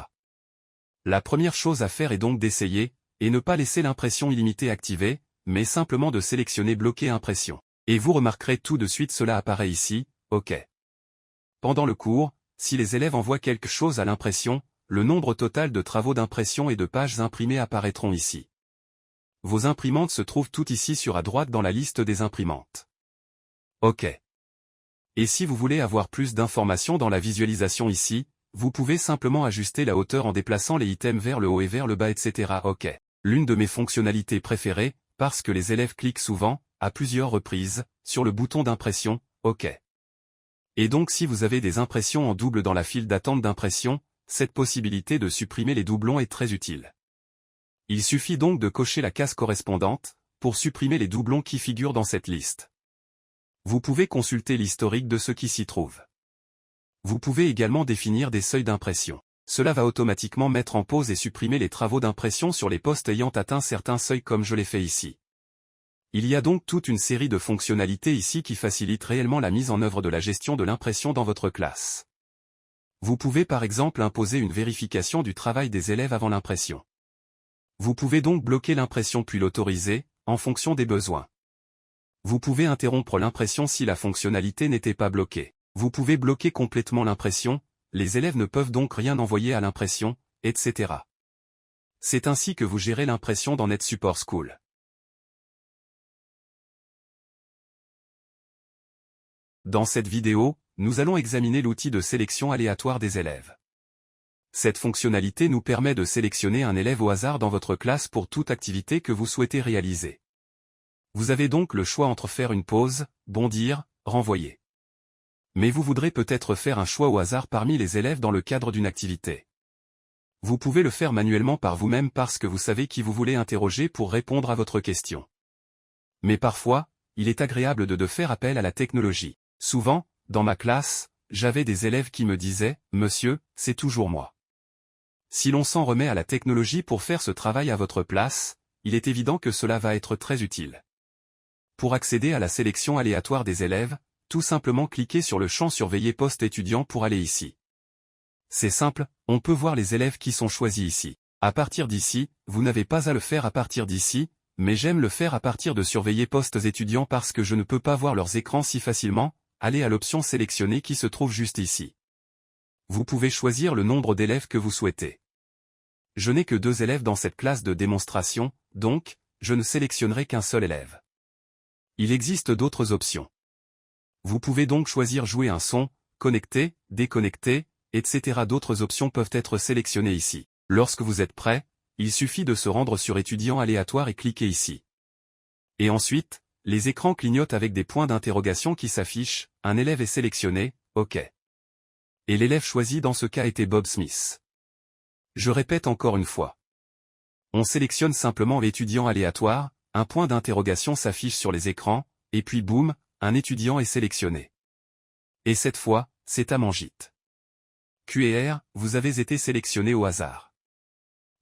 La première chose à faire est donc d'essayer, et ne pas laisser l'impression illimitée activée, mais simplement de sélectionner bloquer impression. Et vous remarquerez tout de suite cela apparaît ici, OK. Pendant le cours, si les élèves envoient quelque chose à l'impression, le nombre total de travaux d'impression et de pages imprimées apparaîtront ici. Vos imprimantes se trouvent toutes ici sur à droite dans la liste des imprimantes. OK. Et si vous voulez avoir plus d'informations dans la visualisation ici, vous pouvez simplement ajuster la hauteur en déplaçant les items vers le haut et vers le bas, etc. OK. L'une de mes fonctionnalités préférées, parce que les élèves cliquent souvent, à plusieurs reprises, sur le bouton d'impression, OK. Et donc si vous avez des impressions en double dans la file d'attente d'impression, cette possibilité de supprimer les doublons est très utile. Il suffit donc de cocher la case correspondante, pour supprimer les doublons qui figurent dans cette liste. Vous pouvez consulter l'historique de ce qui s'y trouve. Vous pouvez également définir des seuils d'impression. Cela va automatiquement mettre en pause et supprimer les travaux d'impression sur les postes ayant atteint certains seuils comme je l'ai fait ici. Il y a donc toute une série de fonctionnalités ici qui facilitent réellement la mise en œuvre de la gestion de l'impression dans votre classe. Vous pouvez par exemple imposer une vérification du travail des élèves avant l'impression. Vous pouvez donc bloquer l'impression puis l'autoriser, en fonction des besoins. Vous pouvez interrompre l'impression si la fonctionnalité n'était pas bloquée. Vous pouvez bloquer complètement l'impression, les élèves ne peuvent donc rien envoyer à l'impression, etc. C'est ainsi que vous gérez l'impression dans NetSupport School. Dans cette vidéo, nous allons examiner l'outil de sélection aléatoire des élèves. Cette fonctionnalité nous permet de sélectionner un élève au hasard dans votre classe pour toute activité que vous souhaitez réaliser. Vous avez donc le choix entre faire une pause, bondir, renvoyer. Mais vous voudrez peut-être faire un choix au hasard parmi les élèves dans le cadre d'une activité. Vous pouvez le faire manuellement par vous-même parce que vous savez qui vous voulez interroger pour répondre à votre question. Mais parfois, il est agréable de faire appel à la technologie. Souvent, dans ma classe, j'avais des élèves qui me disaient « Monsieur, c'est toujours moi ». Si l'on s'en remet à la technologie pour faire ce travail à votre place, il est évident que cela va être très utile. Pour accéder à la sélection aléatoire des élèves, tout simplement cliquez sur le champ Surveiller poste étudiant pour aller ici. C'est simple, on peut voir les élèves qui sont choisis ici. À partir d'ici, vous n'avez pas à le faire à partir d'ici, mais j'aime le faire à partir de Surveiller postes étudiants parce que je ne peux pas voir leurs écrans si facilement. Allez à l'option sélectionner qui se trouve juste ici. Vous pouvez choisir le nombre d'élèves que vous souhaitez. Je n'ai que 2 élèves dans cette classe de démonstration, donc, je ne sélectionnerai qu'un seul élève. Il existe d'autres options. Vous pouvez donc choisir jouer un son, connecter, déconnecter, etc. D'autres options peuvent être sélectionnées ici. Lorsque vous êtes prêt, il suffit de se rendre sur étudiant aléatoire et cliquer ici. Et ensuite, les écrans clignotent avec des points d'interrogation qui s'affichent, un élève est sélectionné, OK. Et l'élève choisi dans ce cas était Bob Smith. Je répète encore une fois. On sélectionne simplement l'étudiant aléatoire, un point d'interrogation s'affiche sur les écrans, et puis boum, un étudiant est sélectionné. Et cette fois, c'est Amanjit. QR, vous avez été sélectionné au hasard.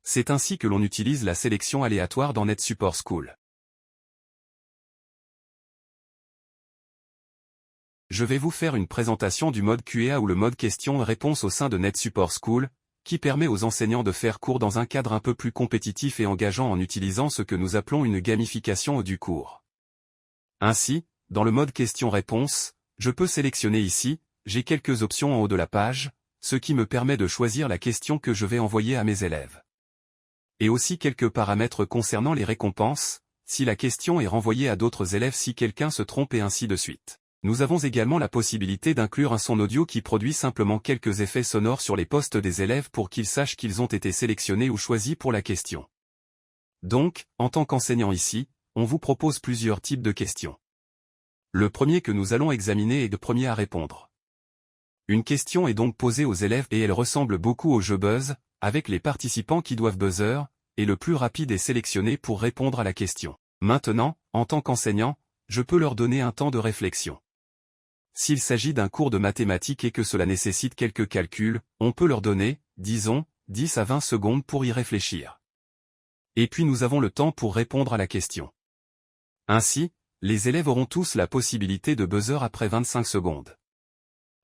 C'est ainsi que l'on utilise la sélection aléatoire dans NetSupport School. Je vais vous faire une présentation du mode Q&A ou le mode questions-réponses au sein de NetSupport School, qui permet aux enseignants de faire cours dans un cadre un peu plus compétitif et engageant en utilisant ce que nous appelons une gamification du cours. Ainsi, dans le mode questions-réponses, je peux sélectionner ici, j'ai quelques options en haut de la page, ce qui me permet de choisir la question que je vais envoyer à mes élèves. Et aussi quelques paramètres concernant les récompenses, si la question est renvoyée à d'autres élèves si quelqu'un se trompe et ainsi de suite. Nous avons également la possibilité d'inclure un son audio qui produit simplement quelques effets sonores sur les postes des élèves pour qu'ils sachent qu'ils ont été sélectionnés ou choisis pour la question. Donc, en tant qu'enseignant ici, on vous propose plusieurs types de questions. Le premier que nous allons examiner est le premier à répondre. Une question est donc posée aux élèves et elle ressemble beaucoup au jeu Buzz, avec les participants qui doivent buzzer, et le plus rapide est sélectionné pour répondre à la question. Maintenant, en tant qu'enseignant, je peux leur donner un temps de réflexion. S'il s'agit d'un cours de mathématiques et que cela nécessite quelques calculs, on peut leur donner, disons, 10 à 20 secondes pour y réfléchir. Et puis nous avons le temps pour répondre à la question. Ainsi, les élèves auront tous la possibilité de buzzer après 25 secondes.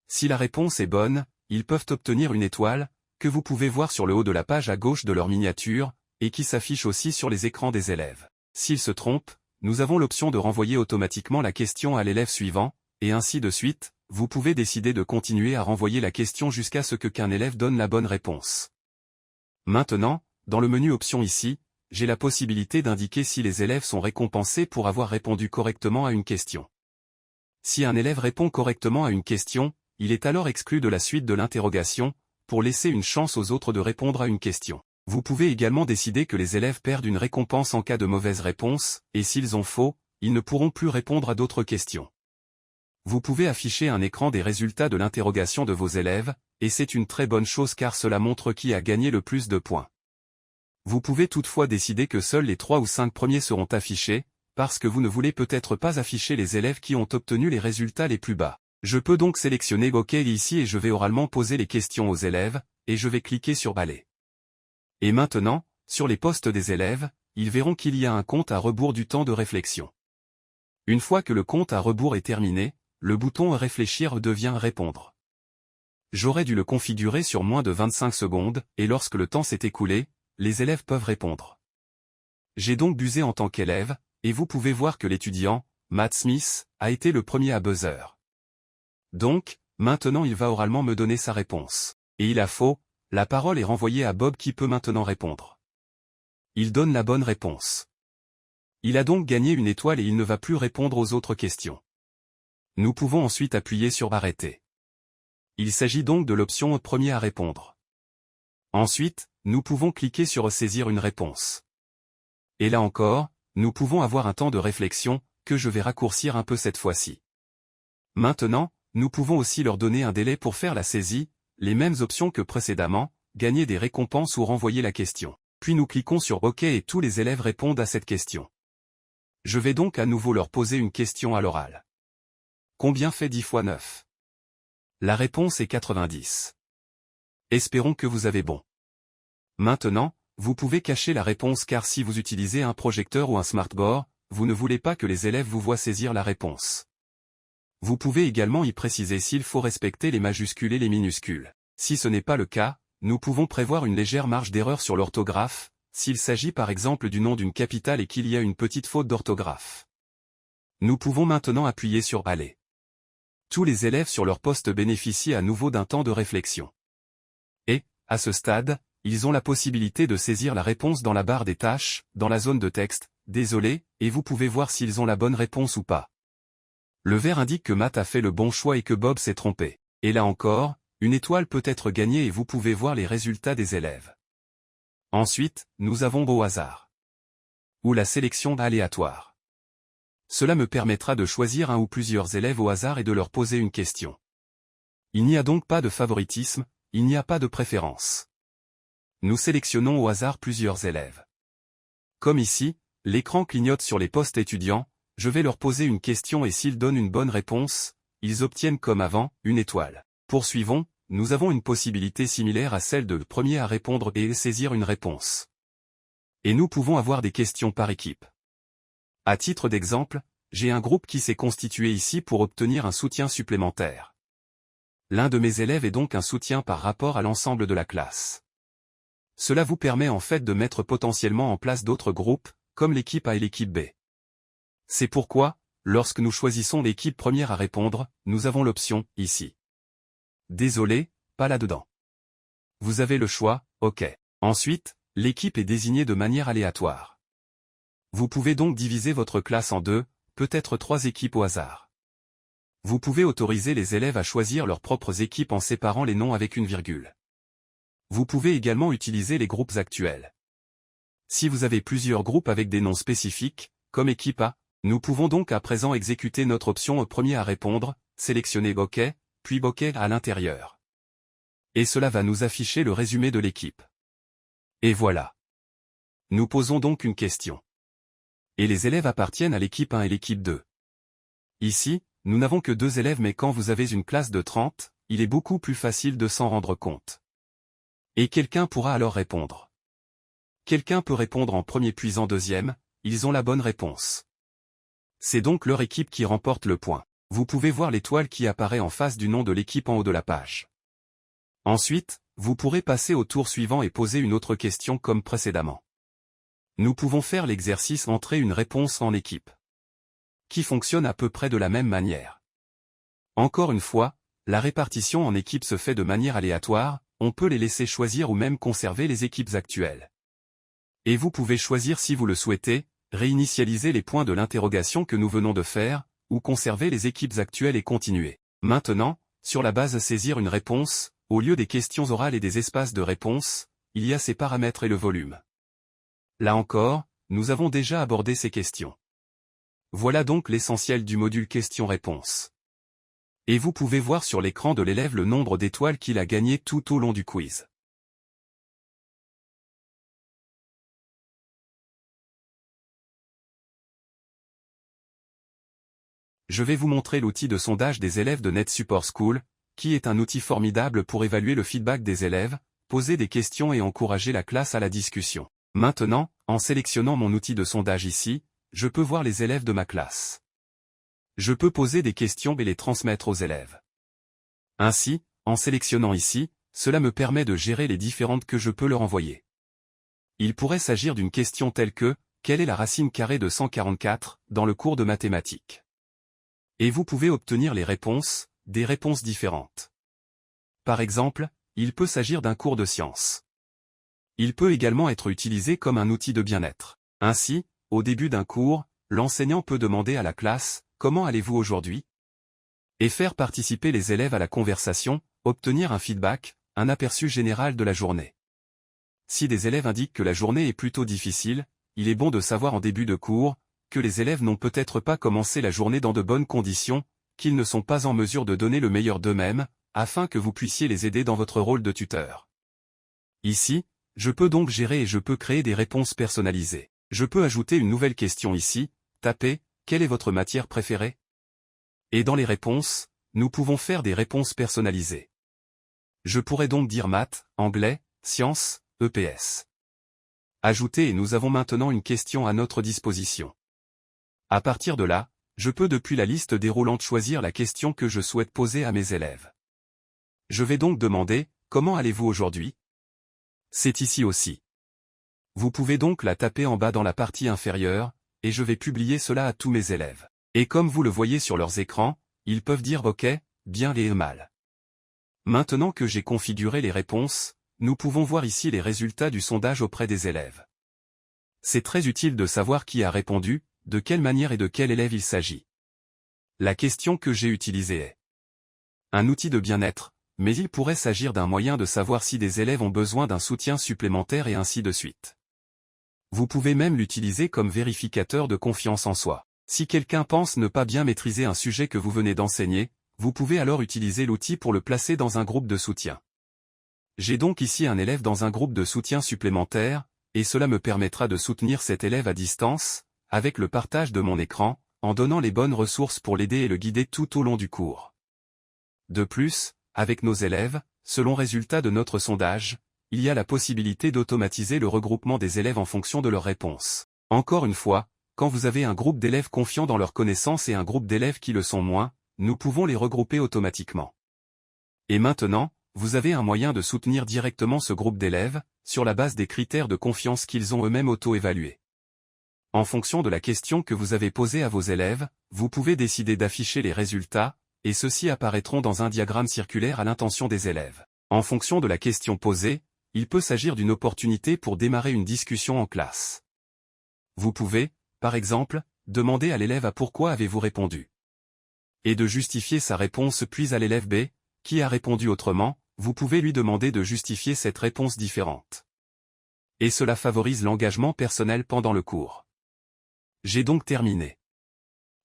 Si la réponse est bonne, ils peuvent obtenir une étoile, que vous pouvez voir sur le haut de la page à gauche de leur miniature, et qui s'affiche aussi sur les écrans des élèves. S'ils se trompent, nous avons l'option de renvoyer automatiquement la question à l'élève suivant, et ainsi de suite, vous pouvez décider de continuer à renvoyer la question jusqu'à ce qu'un élève donne la bonne réponse. Maintenant, dans le menu Options ici, j'ai la possibilité d'indiquer si les élèves sont récompensés pour avoir répondu correctement à une question. Si un élève répond correctement à une question, il est alors exclu de la suite de l'interrogation, pour laisser une chance aux autres de répondre à une question. Vous pouvez également décider que les élèves perdent une récompense en cas de mauvaise réponse, et s'ils ont faux, ils ne pourront plus répondre à d'autres questions. Vous pouvez afficher un écran des résultats de l'interrogation de vos élèves, et c'est une très bonne chose car cela montre qui a gagné le plus de points. Vous pouvez toutefois décider que seuls les 3 ou 5 premiers seront affichés, parce que vous ne voulez peut-être pas afficher les élèves qui ont obtenu les résultats les plus bas. Je peux donc sélectionner OK ici et je vais oralement poser les questions aux élèves, et je vais cliquer sur Balai. Et maintenant, sur les postes des élèves, ils verront qu'il y a un compte à rebours du temps de réflexion. Une fois que le compte à rebours est terminé, le bouton Réfléchir devient Répondre. J'aurais dû le configurer sur moins de 25 secondes, et lorsque le temps s'est écoulé, les élèves peuvent répondre. J'ai donc buzzé en tant qu'élève, et vous pouvez voir que l'étudiant, Matt Smith, a été le premier à buzzer. Donc, maintenant il va oralement me donner sa réponse. Et il a faux, la parole est renvoyée à Bob qui peut maintenant répondre. Il donne la bonne réponse. Il a donc gagné une étoile et il ne va plus répondre aux autres questions. Nous pouvons ensuite appuyer sur Arrêter. Il s'agit donc de l'option Premier à répondre. Ensuite, nous pouvons cliquer sur Saisir une réponse. Et là encore, nous pouvons avoir un temps de réflexion, que je vais raccourcir un peu cette fois-ci. Maintenant, nous pouvons aussi leur donner un délai pour faire la saisie, les mêmes options que précédemment, gagner des récompenses ou renvoyer la question. Puis nous cliquons sur OK et tous les élèves répondent à cette question. Je vais donc à nouveau leur poser une question à l'oral. Combien fait 10 fois 9? La réponse est 90. Espérons que vous avez bon. Maintenant, vous pouvez cacher la réponse car si vous utilisez un projecteur ou un smartboard, vous ne voulez pas que les élèves vous voient saisir la réponse. Vous pouvez également y préciser s'il faut respecter les majuscules et les minuscules. Si ce n'est pas le cas, nous pouvons prévoir une légère marge d'erreur sur l'orthographe, s'il s'agit par exemple du nom d'une capitale et qu'il y a une petite faute d'orthographe. Nous pouvons maintenant appuyer sur Balai. Tous les élèves sur leur poste bénéficient à nouveau d'un temps de réflexion. Et, à ce stade, ils ont la possibilité de saisir la réponse dans la barre des tâches, dans la zone de texte, désolé, et vous pouvez voir s'ils ont la bonne réponse ou pas. Le vert indique que Matt a fait le bon choix et que Bob s'est trompé. Et là encore, une étoile peut être gagnée et vous pouvez voir les résultats des élèves. Ensuite, nous avons au hasard. Ou la sélection aléatoire. Cela me permettra de choisir un ou plusieurs élèves au hasard et de leur poser une question. Il n'y a donc pas de favoritisme, il n'y a pas de préférence. Nous sélectionnons au hasard plusieurs élèves. Comme ici, l'écran clignote sur les postes étudiants, je vais leur poser une question et s'ils donnent une bonne réponse, ils obtiennent comme avant, une étoile. Poursuivons, nous avons une possibilité similaire à celle de premier à répondre et saisir une réponse. Et nous pouvons avoir des questions par équipe. À titre d'exemple, j'ai un groupe qui s'est constitué ici pour obtenir un soutien supplémentaire. L'un de mes élèves est donc un soutien par rapport à l'ensemble de la classe. Cela vous permet en fait de mettre potentiellement en place d'autres groupes, comme l'équipe A et l'équipe B. C'est pourquoi, lorsque nous choisissons l'équipe première à répondre, nous avons l'option, ici. Désolé, pas là-dedans. Vous avez le choix, OK. Ensuite, l'équipe est désignée de manière aléatoire. Vous pouvez donc diviser votre classe en deux, peut-être 3 équipes au hasard. Vous pouvez autoriser les élèves à choisir leurs propres équipes en séparant les noms avec une virgule. Vous pouvez également utiliser les groupes actuels. Si vous avez plusieurs groupes avec des noms spécifiques, comme équipe A, nous pouvons donc à présent exécuter notre option premier à répondre, sélectionner OK, puis OK à l'intérieur. Et cela va nous afficher le résumé de l'équipe. Et voilà. Nous posons donc une question. Et les élèves appartiennent à l'équipe 1 et l'équipe 2. Ici, nous n'avons que 2 élèves, mais quand vous avez une classe de 30, il est beaucoup plus facile de s'en rendre compte. Et quelqu'un pourra alors répondre. Quelqu'un peut répondre en premier puis en deuxième, ils ont la bonne réponse. C'est donc leur équipe qui remporte le point. Vous pouvez voir l'étoile qui apparaît en face du nom de l'équipe en haut de la page. Ensuite, vous pourrez passer au tour suivant et poser une autre question comme précédemment. Nous pouvons faire l'exercice entrer une réponse en équipe, qui fonctionne à peu près de la même manière. Encore une fois, la répartition en équipes se fait de manière aléatoire, on peut les laisser choisir ou même conserver les équipes actuelles. Et vous pouvez choisir si vous le souhaitez, réinitialiser les points de l'interrogation que nous venons de faire, ou conserver les équipes actuelles et continuer. Maintenant, sur la base saisir une réponse, au lieu des questions orales et des espaces de réponse, il y a ces paramètres et le volume. Là encore, nous avons déjà abordé ces questions. Voilà donc l'essentiel du module questions-réponses. Et vous pouvez voir sur l'écran de l'élève le nombre d'étoiles qu'il a gagné tout au long du quiz. Je vais vous montrer l'outil de sondage des élèves de NetSupport School, qui est un outil formidable pour évaluer le feedback des élèves, poser des questions et encourager la classe à la discussion. Maintenant, en sélectionnant mon outil de sondage ici, je peux voir les élèves de ma classe. Je peux poser des questions et les transmettre aux élèves. Ainsi, en sélectionnant ici, cela me permet de gérer les différentes que je peux leur envoyer. Il pourrait s'agir d'une question telle que « Quelle est la racine carrée de 144 ?» dans le cours de mathématiques. Et vous pouvez obtenir les réponses, des réponses différentes. Par exemple, il peut s'agir d'un cours de sciences. Il peut également être utilisé comme un outil de bien-être. Ainsi, au début d'un cours, l'enseignant peut demander à la classe « Comment allez-vous aujourd'hui ?» et faire participer les élèves à la conversation, obtenir un feedback, un aperçu général de la journée. Si des élèves indiquent que la journée est plutôt difficile, il est bon de savoir en début de cours que les élèves n'ont peut-être pas commencé la journée dans de bonnes conditions, qu'ils ne sont pas en mesure de donner le meilleur d'eux-mêmes, afin que vous puissiez les aider dans votre rôle de tuteur. Ici, je peux donc gérer et je peux créer des réponses personnalisées. Je peux ajouter une nouvelle question ici, taper « Quelle est votre matière préférée ?» Et dans les réponses, nous pouvons faire des réponses personnalisées. Je pourrais donc dire maths, anglais, sciences, EPS. Ajouter et nous avons maintenant une question à notre disposition. À partir de là, je peux depuis la liste déroulante choisir la question que je souhaite poser à mes élèves. Je vais donc demander « Comment allez-vous aujourd'hui ?» C'est ici aussi. Vous pouvez donc la taper en bas dans la partie inférieure, et je vais publier cela à tous mes élèves. Et comme vous le voyez sur leurs écrans, ils peuvent dire OK, bien et mal. Maintenant que j'ai configuré les réponses, nous pouvons voir ici les résultats du sondage auprès des élèves. C'est très utile de savoir qui a répondu, de quelle manière et de quel élève il s'agit. La question que j'ai utilisée est un outil de bien-être, mais il pourrait s'agir d'un moyen de savoir si des élèves ont besoin d'un soutien supplémentaire et ainsi de suite. Vous pouvez même l'utiliser comme vérificateur de confiance en soi. Si quelqu'un pense ne pas bien maîtriser un sujet que vous venez d'enseigner, vous pouvez alors utiliser l'outil pour le placer dans un groupe de soutien. J'ai donc ici un élève dans un groupe de soutien supplémentaire, et cela me permettra de soutenir cet élève à distance, avec le partage de mon écran, en donnant les bonnes ressources pour l'aider et le guider tout au long du cours. De plus, avec nos élèves, selon résultat de notre sondage, il y a la possibilité d'automatiser le regroupement des élèves en fonction de leurs réponses. Encore une fois, quand vous avez un groupe d'élèves confiants dans leurs connaissances et un groupe d'élèves qui le sont moins, nous pouvons les regrouper automatiquement. Et maintenant, vous avez un moyen de soutenir directement ce groupe d'élèves, sur la base des critères de confiance qu'ils ont eux-mêmes auto-évalués. En fonction de la question que vous avez posée à vos élèves, vous pouvez décider d'afficher les résultats, et ceux-ci apparaîtront dans un diagramme circulaire à l'intention des élèves. En fonction de la question posée, il peut s'agir d'une opportunité pour démarrer une discussion en classe. Vous pouvez, par exemple, demander à l'élève à pourquoi avez-vous répondu. et de justifier sa réponse, puis à l'élève B, qui a répondu autrement, vous pouvez lui demander de justifier cette réponse différente. Et cela favorise l'engagement personnel pendant le cours. J'ai donc terminé.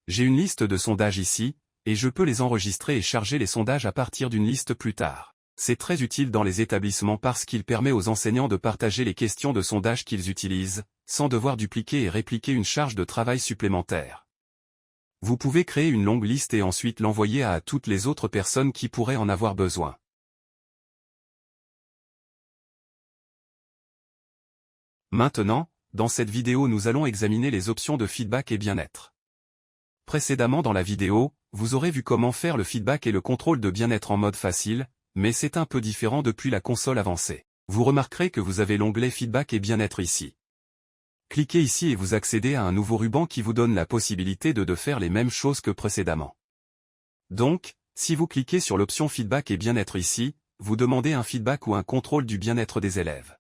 J'ai une liste de sondages ici, et je peux les enregistrer et charger les sondages à partir d'une liste plus tard. C'est très utile dans les établissements parce qu'il permet aux enseignants de partager les questions de sondage qu'ils utilisent, sans devoir dupliquer et répliquer une charge de travail supplémentaire. Vous pouvez créer une longue liste et ensuite l'envoyer à toutes les autres personnes qui pourraient en avoir besoin. Maintenant, dans cette vidéo nous allons examiner les options de feedback et bien-être. Précédemment dans la vidéo, vous aurez vu comment faire le feedback et le contrôle de bien-être en mode facile, mais c'est un peu différent depuis la console avancée. Vous remarquerez que vous avez l'onglet feedback et bien-être ici. Cliquez ici et vous accédez à un nouveau ruban qui vous donne la possibilité de faire les mêmes choses que précédemment. Donc, si vous cliquez sur l'option feedback et bien-être ici, vous demandez un feedback ou un contrôle du bien-être des élèves.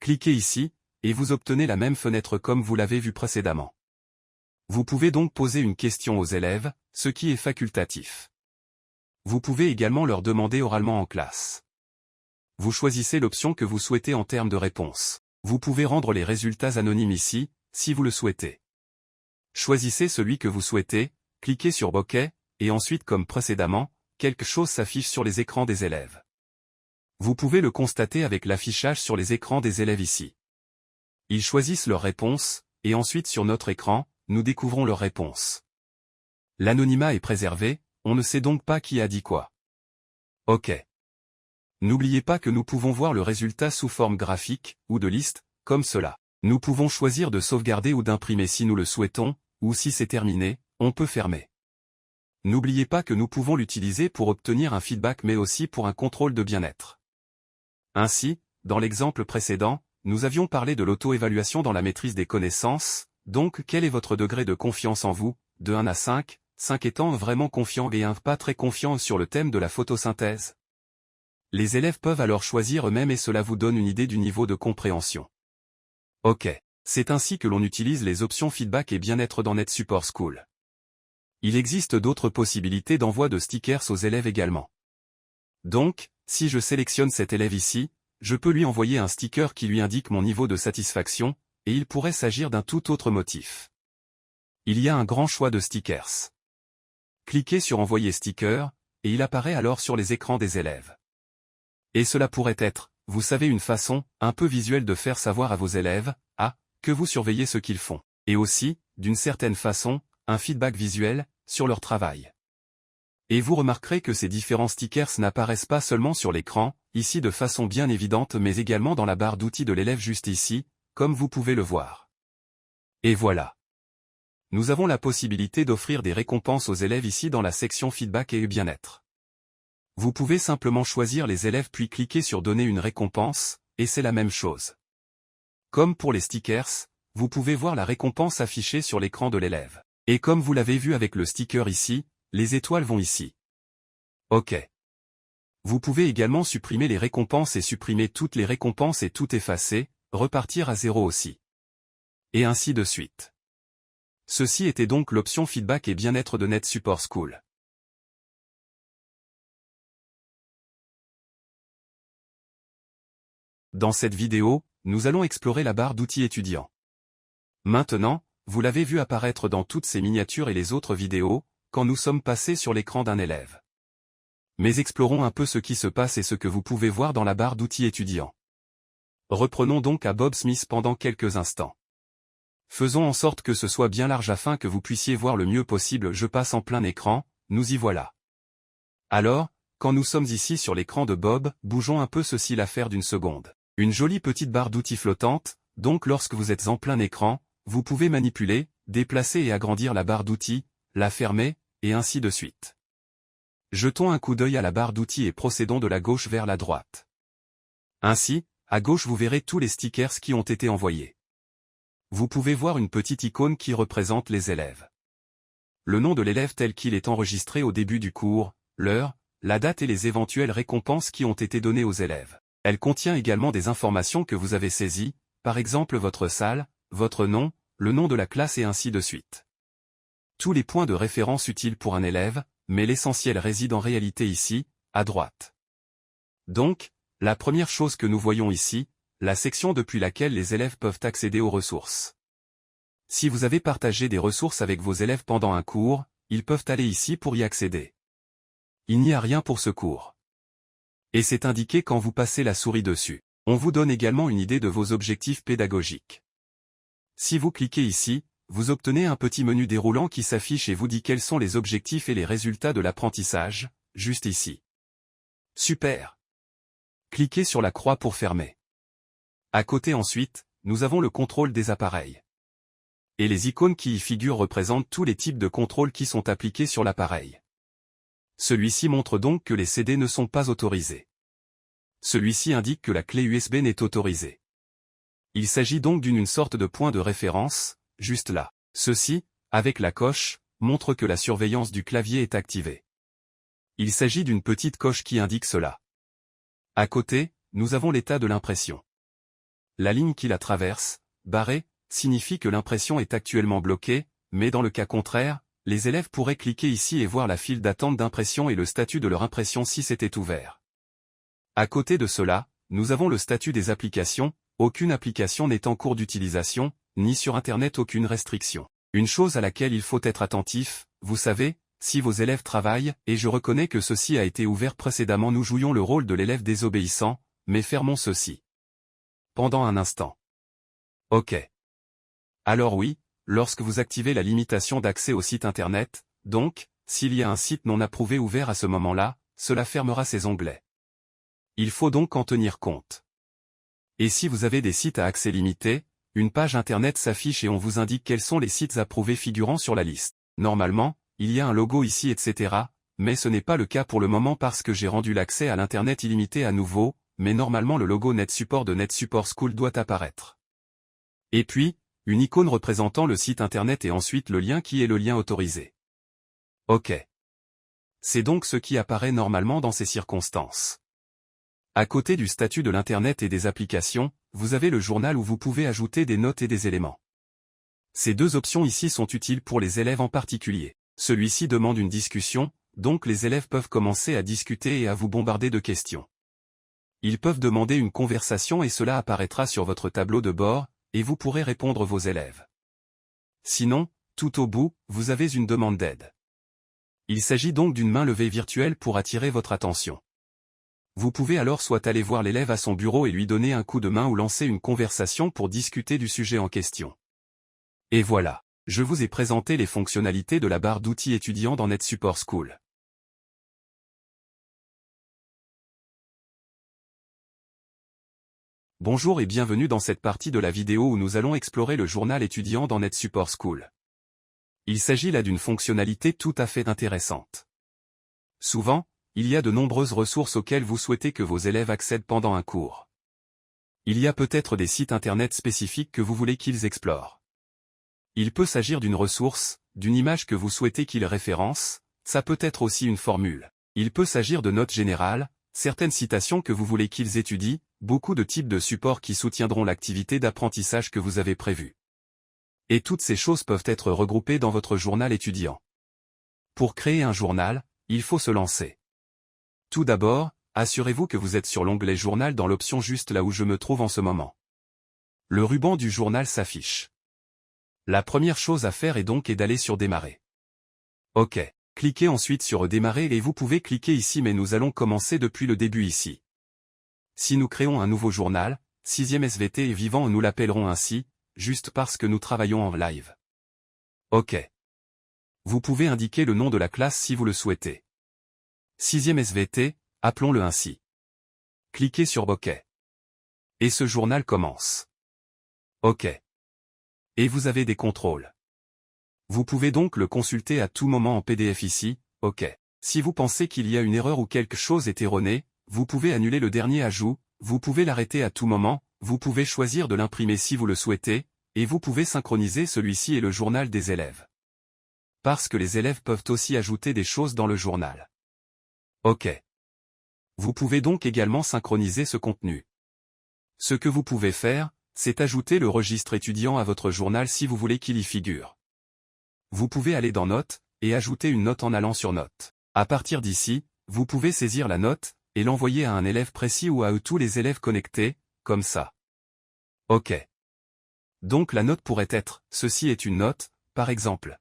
Cliquez ici, et vous obtenez la même fenêtre comme vous l'avez vu précédemment. Vous pouvez donc poser une question aux élèves, ce qui est facultatif. Vous pouvez également leur demander oralement en classe. Vous choisissez l'option que vous souhaitez en termes de réponse. Vous pouvez rendre les résultats anonymes ici, si vous le souhaitez. Choisissez celui que vous souhaitez, cliquez sur OK, et ensuite comme précédemment, quelque chose s'affiche sur les écrans des élèves. Vous pouvez le constater avec l'affichage sur les écrans des élèves ici. Ils choisissent leur réponse, et ensuite sur notre écran, nous découvrons leur réponse. L'anonymat est préservé, on ne sait donc pas qui a dit quoi. OK. N'oubliez pas que nous pouvons voir le résultat sous forme graphique, ou de liste, comme cela. Nous pouvons choisir de sauvegarder ou d'imprimer si nous le souhaitons, ou si c'est terminé, on peut fermer. N'oubliez pas que nous pouvons l'utiliser pour obtenir un feedback mais aussi pour un contrôle de bien-être. Ainsi, dans l'exemple précédent, nous avions parlé de l'auto-évaluation dans la maîtrise des connaissances, donc quel est votre degré de confiance en vous, de 1 à 5, 5 étant vraiment confiant et 1 pas très confiant sur le thème de la photosynthèse. Les élèves peuvent alors choisir eux-mêmes et cela vous donne une idée du niveau de compréhension. OK. C'est ainsi que l'on utilise les options feedback et bien-être dans NetSupport School. Il existe d'autres possibilités d'envoi de stickers aux élèves également. Donc, si je sélectionne cet élève ici, je peux lui envoyer un sticker qui lui indique mon niveau de satisfaction, et il pourrait s'agir d'un tout autre motif. Il y a un grand choix de stickers. Cliquez sur Envoyer sticker, et il apparaît alors sur les écrans des élèves. Et cela pourrait être, vous savez, une façon, un peu visuelle de faire savoir à vos élèves, que vous surveillez ce qu'ils font. Et aussi, d'une certaine façon, un feedback visuel, sur leur travail. Et vous remarquerez que ces différents stickers n'apparaissent pas seulement sur l'écran, ici de façon bien évidente mais également dans la barre d'outils de l'élève juste ici, comme vous pouvez le voir. Et voilà. Nous avons la possibilité d'offrir des récompenses aux élèves ici dans la section feedback et bien-être. Vous pouvez simplement choisir les élèves puis cliquer sur Donner une récompense, et c'est la même chose. Comme pour les stickers, vous pouvez voir la récompense affichée sur l'écran de l'élève. Et comme vous l'avez vu avec le sticker ici, les étoiles vont ici. OK. Vous pouvez également supprimer les récompenses et supprimer toutes les récompenses et tout effacer, repartir à 0 aussi. Et ainsi de suite. Ceci était donc l'option feedback et bien-être de NetSupport School. Dans cette vidéo, nous allons explorer la barre d'outils étudiants. Maintenant, vous l'avez vu apparaître dans toutes ces miniatures et les autres vidéos, quand nous sommes passés sur l'écran d'un élève. Mais explorons un peu ce qui se passe et ce que vous pouvez voir dans la barre d'outils étudiants. Reprenons donc à Bob Smith pendant quelques instants. Faisons en sorte que ce soit bien large afin que vous puissiez voir le mieux possible. Je passe en plein écran, nous y voilà. Alors, quand nous sommes ici sur l'écran de Bob, bougeons un peu ceci l'affaire d'une seconde. Une jolie petite barre d'outils flottante, donc lorsque vous êtes en plein écran, vous pouvez manipuler, déplacer et agrandir la barre d'outils, la fermer, et ainsi de suite. Jetons un coup d'œil à la barre d'outils et procédons de la gauche vers la droite. Ainsi, à gauche vous verrez tous les stickers qui ont été envoyés. Vous pouvez voir une petite icône qui représente les élèves. Le nom de l'élève tel qu'il est enregistré au début du cours, l'heure, la date et les éventuelles récompenses qui ont été données aux élèves. Elle contient également des informations que vous avez saisies, par exemple votre salle, votre nom, le nom de la classe et ainsi de suite. tous les points de référence utiles pour un élève, mais l'essentiel réside en réalité ici, à droite. Donc, la première chose que nous voyons ici, la section depuis laquelle les élèves peuvent accéder aux ressources. Si vous avez partagé des ressources avec vos élèves pendant un cours, ils peuvent aller ici pour y accéder. Il n'y a rien pour ce cours. Et c'est indiqué quand vous passez la souris dessus. On vous donne également une idée de vos objectifs pédagogiques. Si vous cliquez ici, vous obtenez un petit menu déroulant qui s'affiche et vous dit quels sont les objectifs et les résultats de l'apprentissage, juste ici. Super! Cliquez sur la croix pour fermer. À côté ensuite, nous avons le contrôle des appareils. Et les icônes qui y figurent représentent tous les types de contrôles qui sont appliqués sur l'appareil. Celui-ci montre donc que les CD ne sont pas autorisés. Celui-ci indique que la clé USB n'est autorisée. Il s'agit donc d'une sorte de point de référence, juste là. Ceci, avec la coche, montre que la surveillance du clavier est activée. Il s'agit d'une petite coche qui indique cela. À côté, nous avons l'état de l'impression. La ligne qui la traverse, barrée, signifie que l'impression est actuellement bloquée, mais dans le cas contraire, les élèves pourraient cliquer ici et voir la file d'attente d'impression et le statut de leur impression si c'était ouvert. À côté de cela, nous avons le statut des applications, aucune application n'est en cours d'utilisation, ni sur Internet aucune restriction. Une chose à laquelle il faut être attentif, vous savez, si vos élèves travaillent, et je reconnais que ceci a été ouvert précédemment, nous jouions le rôle de l'élève désobéissant, mais fermons ceci. Pendant un instant. OK. Alors oui, lorsque vous activez la limitation d'accès au site Internet, donc, s'il y a un site non approuvé ouvert à ce moment-là, cela fermera ces onglets. Il faut donc en tenir compte. Et si vous avez des sites à accès limité, une page Internet s'affiche et on vous indique quels sont les sites approuvés figurant sur la liste. Normalement, il y a un logo ici etc., mais ce n'est pas le cas pour le moment parce que j'ai rendu l'accès à l'Internet illimité à nouveau, mais normalement le logo NetSupport de NetSupport School doit apparaître. Et puis, une icône représentant le site Internet et ensuite le lien qui est le lien autorisé. OK. C'est donc ce qui apparaît normalement dans ces circonstances. À côté du statut de l'Internet et des applications, vous avez le journal où vous pouvez ajouter des notes et des éléments. Ces deux options ici sont utiles pour les élèves en particulier. Celui-ci demande une discussion, donc les élèves peuvent commencer à discuter et à vous bombarder de questions. Ils peuvent demander une conversation et cela apparaîtra sur votre tableau de bord, et vous pourrez répondre vos élèves. Sinon, tout au bout, vous avez une demande d'aide. Il s'agit donc d'une main levée virtuelle pour attirer votre attention. Vous pouvez alors soit aller voir l'élève à son bureau et lui donner un coup de main ou lancer une conversation pour discuter du sujet en question. Et voilà, je vous ai présenté les fonctionnalités de la barre d'outils étudiants dans NetSupport School. Bonjour et bienvenue dans cette partie de la vidéo où nous allons explorer le journal étudiant dans NetSupport School. Il s'agit là d'une fonctionnalité tout à fait intéressante. Souvent, il y a de nombreuses ressources auxquelles vous souhaitez que vos élèves accèdent pendant un cours. Il y a peut-être des sites Internet spécifiques que vous voulez qu'ils explorent. Il peut s'agir d'une ressource, d'une image que vous souhaitez qu'ils référencent, ça peut être aussi une formule. Il peut s'agir de notes générales, certaines citations que vous voulez qu'ils étudient, beaucoup de types de supports qui soutiendront l'activité d'apprentissage que vous avez prévue. Et toutes ces choses peuvent être regroupées dans votre journal étudiant. Pour créer un journal, il faut se lancer. Tout d'abord, assurez-vous que vous êtes sur l'onglet Journal dans l'option juste là où je me trouve en ce moment. Le ruban du journal s'affiche. La première chose à faire est donc d'aller sur Démarrer. OK. Cliquez ensuite sur Démarrer et vous pouvez cliquer ici mais nous allons commencer depuis le début ici. Si nous créons un nouveau journal, 6e SVT et vivant nous l'appellerons ainsi, juste parce que nous travaillons en live. OK. Vous pouvez indiquer le nom de la classe si vous le souhaitez. 6e SVT, appelons-le ainsi. Cliquez sur OK. Et ce journal commence. OK. Et vous avez des contrôles. Vous pouvez donc le consulter à tout moment en PDF ici, OK. Si vous pensez qu'il y a une erreur ou quelque chose est erroné, vous pouvez annuler le dernier ajout, vous pouvez l'arrêter à tout moment, vous pouvez choisir de l'imprimer si vous le souhaitez, et vous pouvez synchroniser celui-ci et le journal des élèves. Parce que les élèves peuvent aussi ajouter des choses dans le journal. OK. Vous pouvez donc également synchroniser ce contenu. Ce que vous pouvez faire, c'est ajouter le registre étudiant à votre journal si vous voulez qu'il y figure. vous pouvez aller dans Notes, et ajouter une note en allant sur Notes. À partir d'ici, vous pouvez saisir la note, et l'envoyer à un élève précis ou à eux tous les élèves connectés, comme ça. OK. Donc la note pourrait être, ceci est une note, par exemple.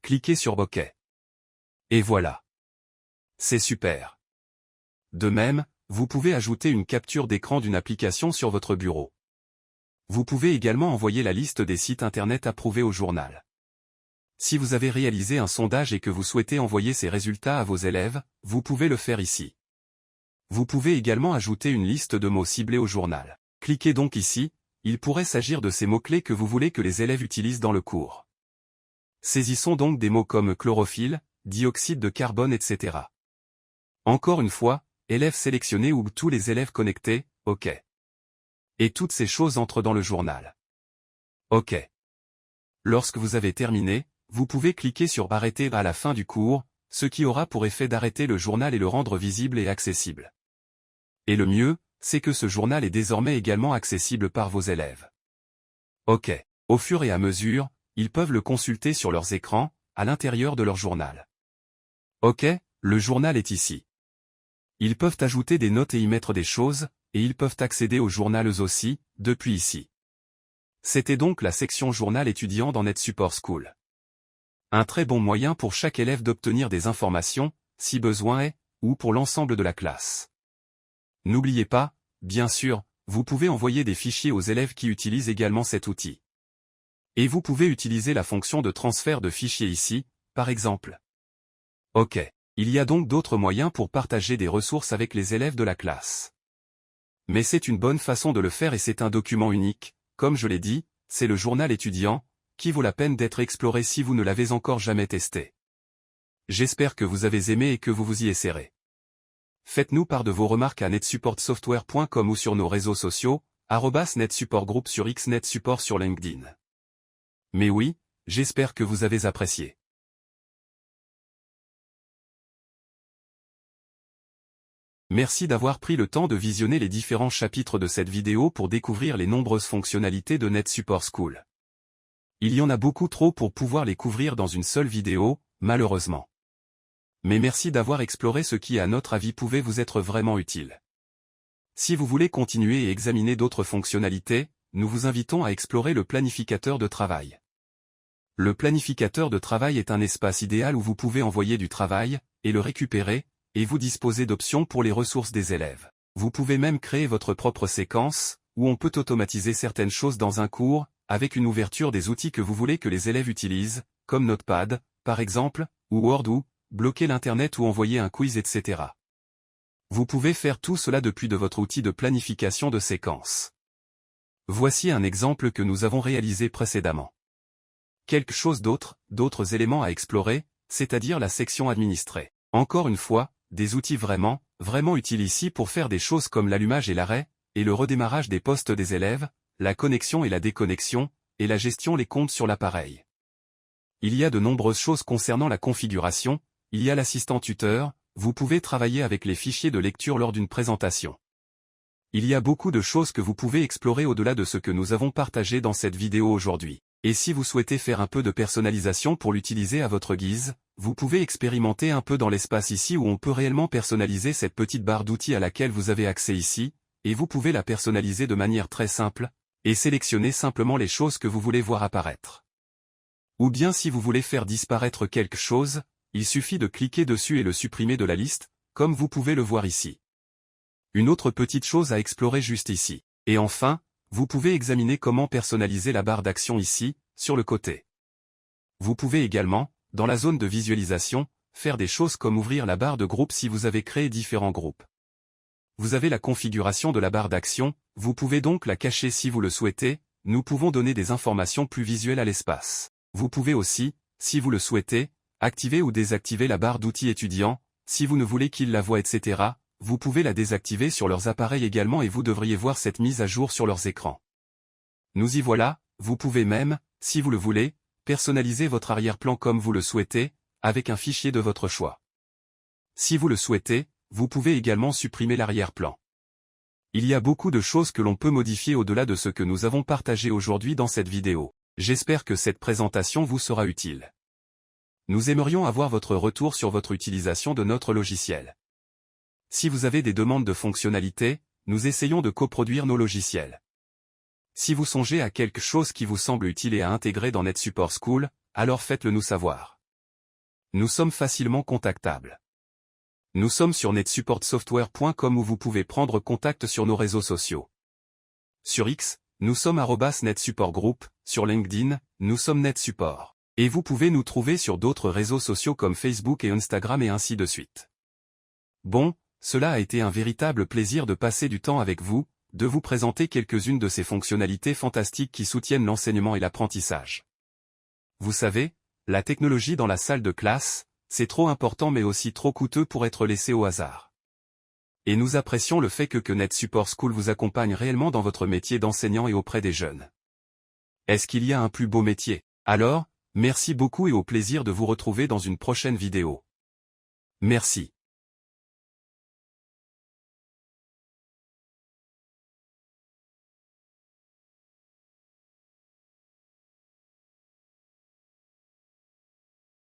Cliquez sur OK. Et voilà. C'est super. De même, vous pouvez ajouter une capture d'écran d'une application sur votre bureau. Vous pouvez également envoyer la liste des sites internet approuvés au journal. Si vous avez réalisé un sondage et que vous souhaitez envoyer ces résultats à vos élèves, vous pouvez le faire ici. Vous pouvez également ajouter une liste de mots ciblés au journal. Cliquez donc ici, il pourrait s'agir de ces mots-clés que vous voulez que les élèves utilisent dans le cours. Saisissons donc des mots comme chlorophylle, dioxyde de carbone, etc. Encore une fois, élèves sélectionnés ou tous les élèves connectés, OK. Et toutes ces choses entrent dans le journal. OK. Lorsque vous avez terminé, vous pouvez cliquer sur Arrêter à la fin du cours, ce qui aura pour effet d'arrêter le journal et le rendre visible et accessible. Et le mieux, c'est que ce journal est désormais également accessible par vos élèves. OK. Au fur et à mesure, ils peuvent le consulter sur leurs écrans, à l'intérieur de leur journal. OK, le journal est ici. Ils peuvent ajouter des notes et y mettre des choses, et ils peuvent accéder au journal eux aussi, depuis ici. C'était donc la section journal étudiant dans NetSupport School. Un très bon moyen pour chaque élève d'obtenir des informations, si besoin est, ou pour l'ensemble de la classe. N'oubliez pas, bien sûr, vous pouvez envoyer des fichiers aux élèves qui utilisent également cet outil. Et vous pouvez utiliser la fonction de transfert de fichiers ici, par exemple. OK. Il y a donc d'autres moyens pour partager des ressources avec les élèves de la classe. Mais c'est une bonne façon de le faire et c'est un document unique, comme je l'ai dit, c'est le journal étudiant, qui vaut la peine d'être exploré si vous ne l'avez encore jamais testé. J'espère que vous avez aimé et que vous vous y essayerez. Faites-nous part de vos remarques à netsupportsoftware.com ou sur nos réseaux sociaux, @netsupportgroup sur X, NetSupport sur LinkedIn. Mais oui, j'espère que vous avez apprécié. Merci d'avoir pris le temps de visionner les différents chapitres de cette vidéo pour découvrir les nombreuses fonctionnalités de NetSupport School. Il y en a beaucoup trop pour pouvoir les couvrir dans une seule vidéo, malheureusement. Mais merci d'avoir exploré ce qui à notre avis pouvait vous être vraiment utile. Si vous voulez continuer et examiner d'autres fonctionnalités, nous vous invitons à explorer le planificateur de travail. Le planificateur de travail est un espace idéal où vous pouvez envoyer du travail, et le récupérer, et vous disposez d'options pour les ressources des élèves. Vous pouvez même créer votre propre séquence, où on peut automatiser certaines choses dans un cours, avec une ouverture des outils que vous voulez que les élèves utilisent, comme Notepad, par exemple, ou Word ou, bloquer l'Internet ou envoyer un quiz, etc. Vous pouvez faire tout cela depuis de votre outil de planification de séquence. Voici un exemple que nous avons réalisé précédemment. Quelque chose d'autres éléments à explorer, c'est-à-dire la section administrée. Encore une fois, des outils vraiment utiles ici pour faire des choses comme l'allumage et l'arrêt, et le redémarrage des postes des élèves, la connexion et la déconnexion, et la gestion des comptes sur l'appareil. Il y a de nombreuses choses concernant la configuration, il y a l'assistant tuteur, vous pouvez travailler avec les fichiers de lecture lors d'une présentation. Il y a beaucoup de choses que vous pouvez explorer au-delà de ce que nous avons partagé dans cette vidéo aujourd'hui. Et si vous souhaitez faire un peu de personnalisation pour l'utiliser à votre guise, vous pouvez expérimenter un peu dans l'espace ici où on peut réellement personnaliser cette petite barre d'outils à laquelle vous avez accès ici, et vous pouvez la personnaliser de manière très simple, et sélectionner simplement les choses que vous voulez voir apparaître. Ou bien si vous voulez faire disparaître quelque chose, il suffit de cliquer dessus et le supprimer de la liste, comme vous pouvez le voir ici. Une autre petite chose à explorer juste ici. Et enfin, vous pouvez examiner comment personnaliser la barre d'action ici, sur le côté. Vous pouvez également, dans la zone de visualisation, faire des choses comme ouvrir la barre de groupe si vous avez créé différents groupes. Vous avez la configuration de la barre d'action, vous pouvez donc la cacher si vous le souhaitez, nous pouvons donner des informations plus visuelles à l'espace. Vous pouvez aussi, si vous le souhaitez, activer ou désactiver la barre d'outils étudiants, si vous ne voulez qu'ils la voient, etc. Vous pouvez la désactiver sur leurs appareils également et vous devriez voir cette mise à jour sur leurs écrans. Nous y voilà, vous pouvez même, si vous le voulez, personnaliser votre arrière-plan comme vous le souhaitez, avec un fichier de votre choix. Si vous le souhaitez, vous pouvez également supprimer l'arrière-plan. Il y a beaucoup de choses que l'on peut modifier au-delà de ce que nous avons partagé aujourd'hui dans cette vidéo. J'espère que cette présentation vous sera utile. Nous aimerions avoir votre retour sur votre utilisation de notre logiciel. Si vous avez des demandes de fonctionnalités, nous essayons de coproduire nos logiciels. Si vous songez à quelque chose qui vous semble utile et à intégrer dans NetSupport School, alors faites-le nous savoir. Nous sommes facilement contactables. Nous sommes sur netsupportsoftware.com où vous pouvez prendre contact sur nos réseaux sociaux. Sur X, nous sommes @netsupportgroup, sur LinkedIn, nous sommes NetSupport. Et vous pouvez nous trouver sur d'autres réseaux sociaux comme Facebook et Instagram et ainsi de suite. Bon, cela a été un véritable plaisir de passer du temps avec vous, de vous présenter quelques-unes de ces fonctionnalités fantastiques qui soutiennent l'enseignement et l'apprentissage. Vous savez, la technologie dans la salle de classe, c'est trop important mais aussi trop coûteux pour être laissé au hasard. Et nous apprécions le fait que NetSupport School vous accompagne réellement dans votre métier d'enseignant et auprès des jeunes. Est-ce qu'il y a un plus beau métier? Alors, merci beaucoup et au plaisir de vous retrouver dans une prochaine vidéo. Merci.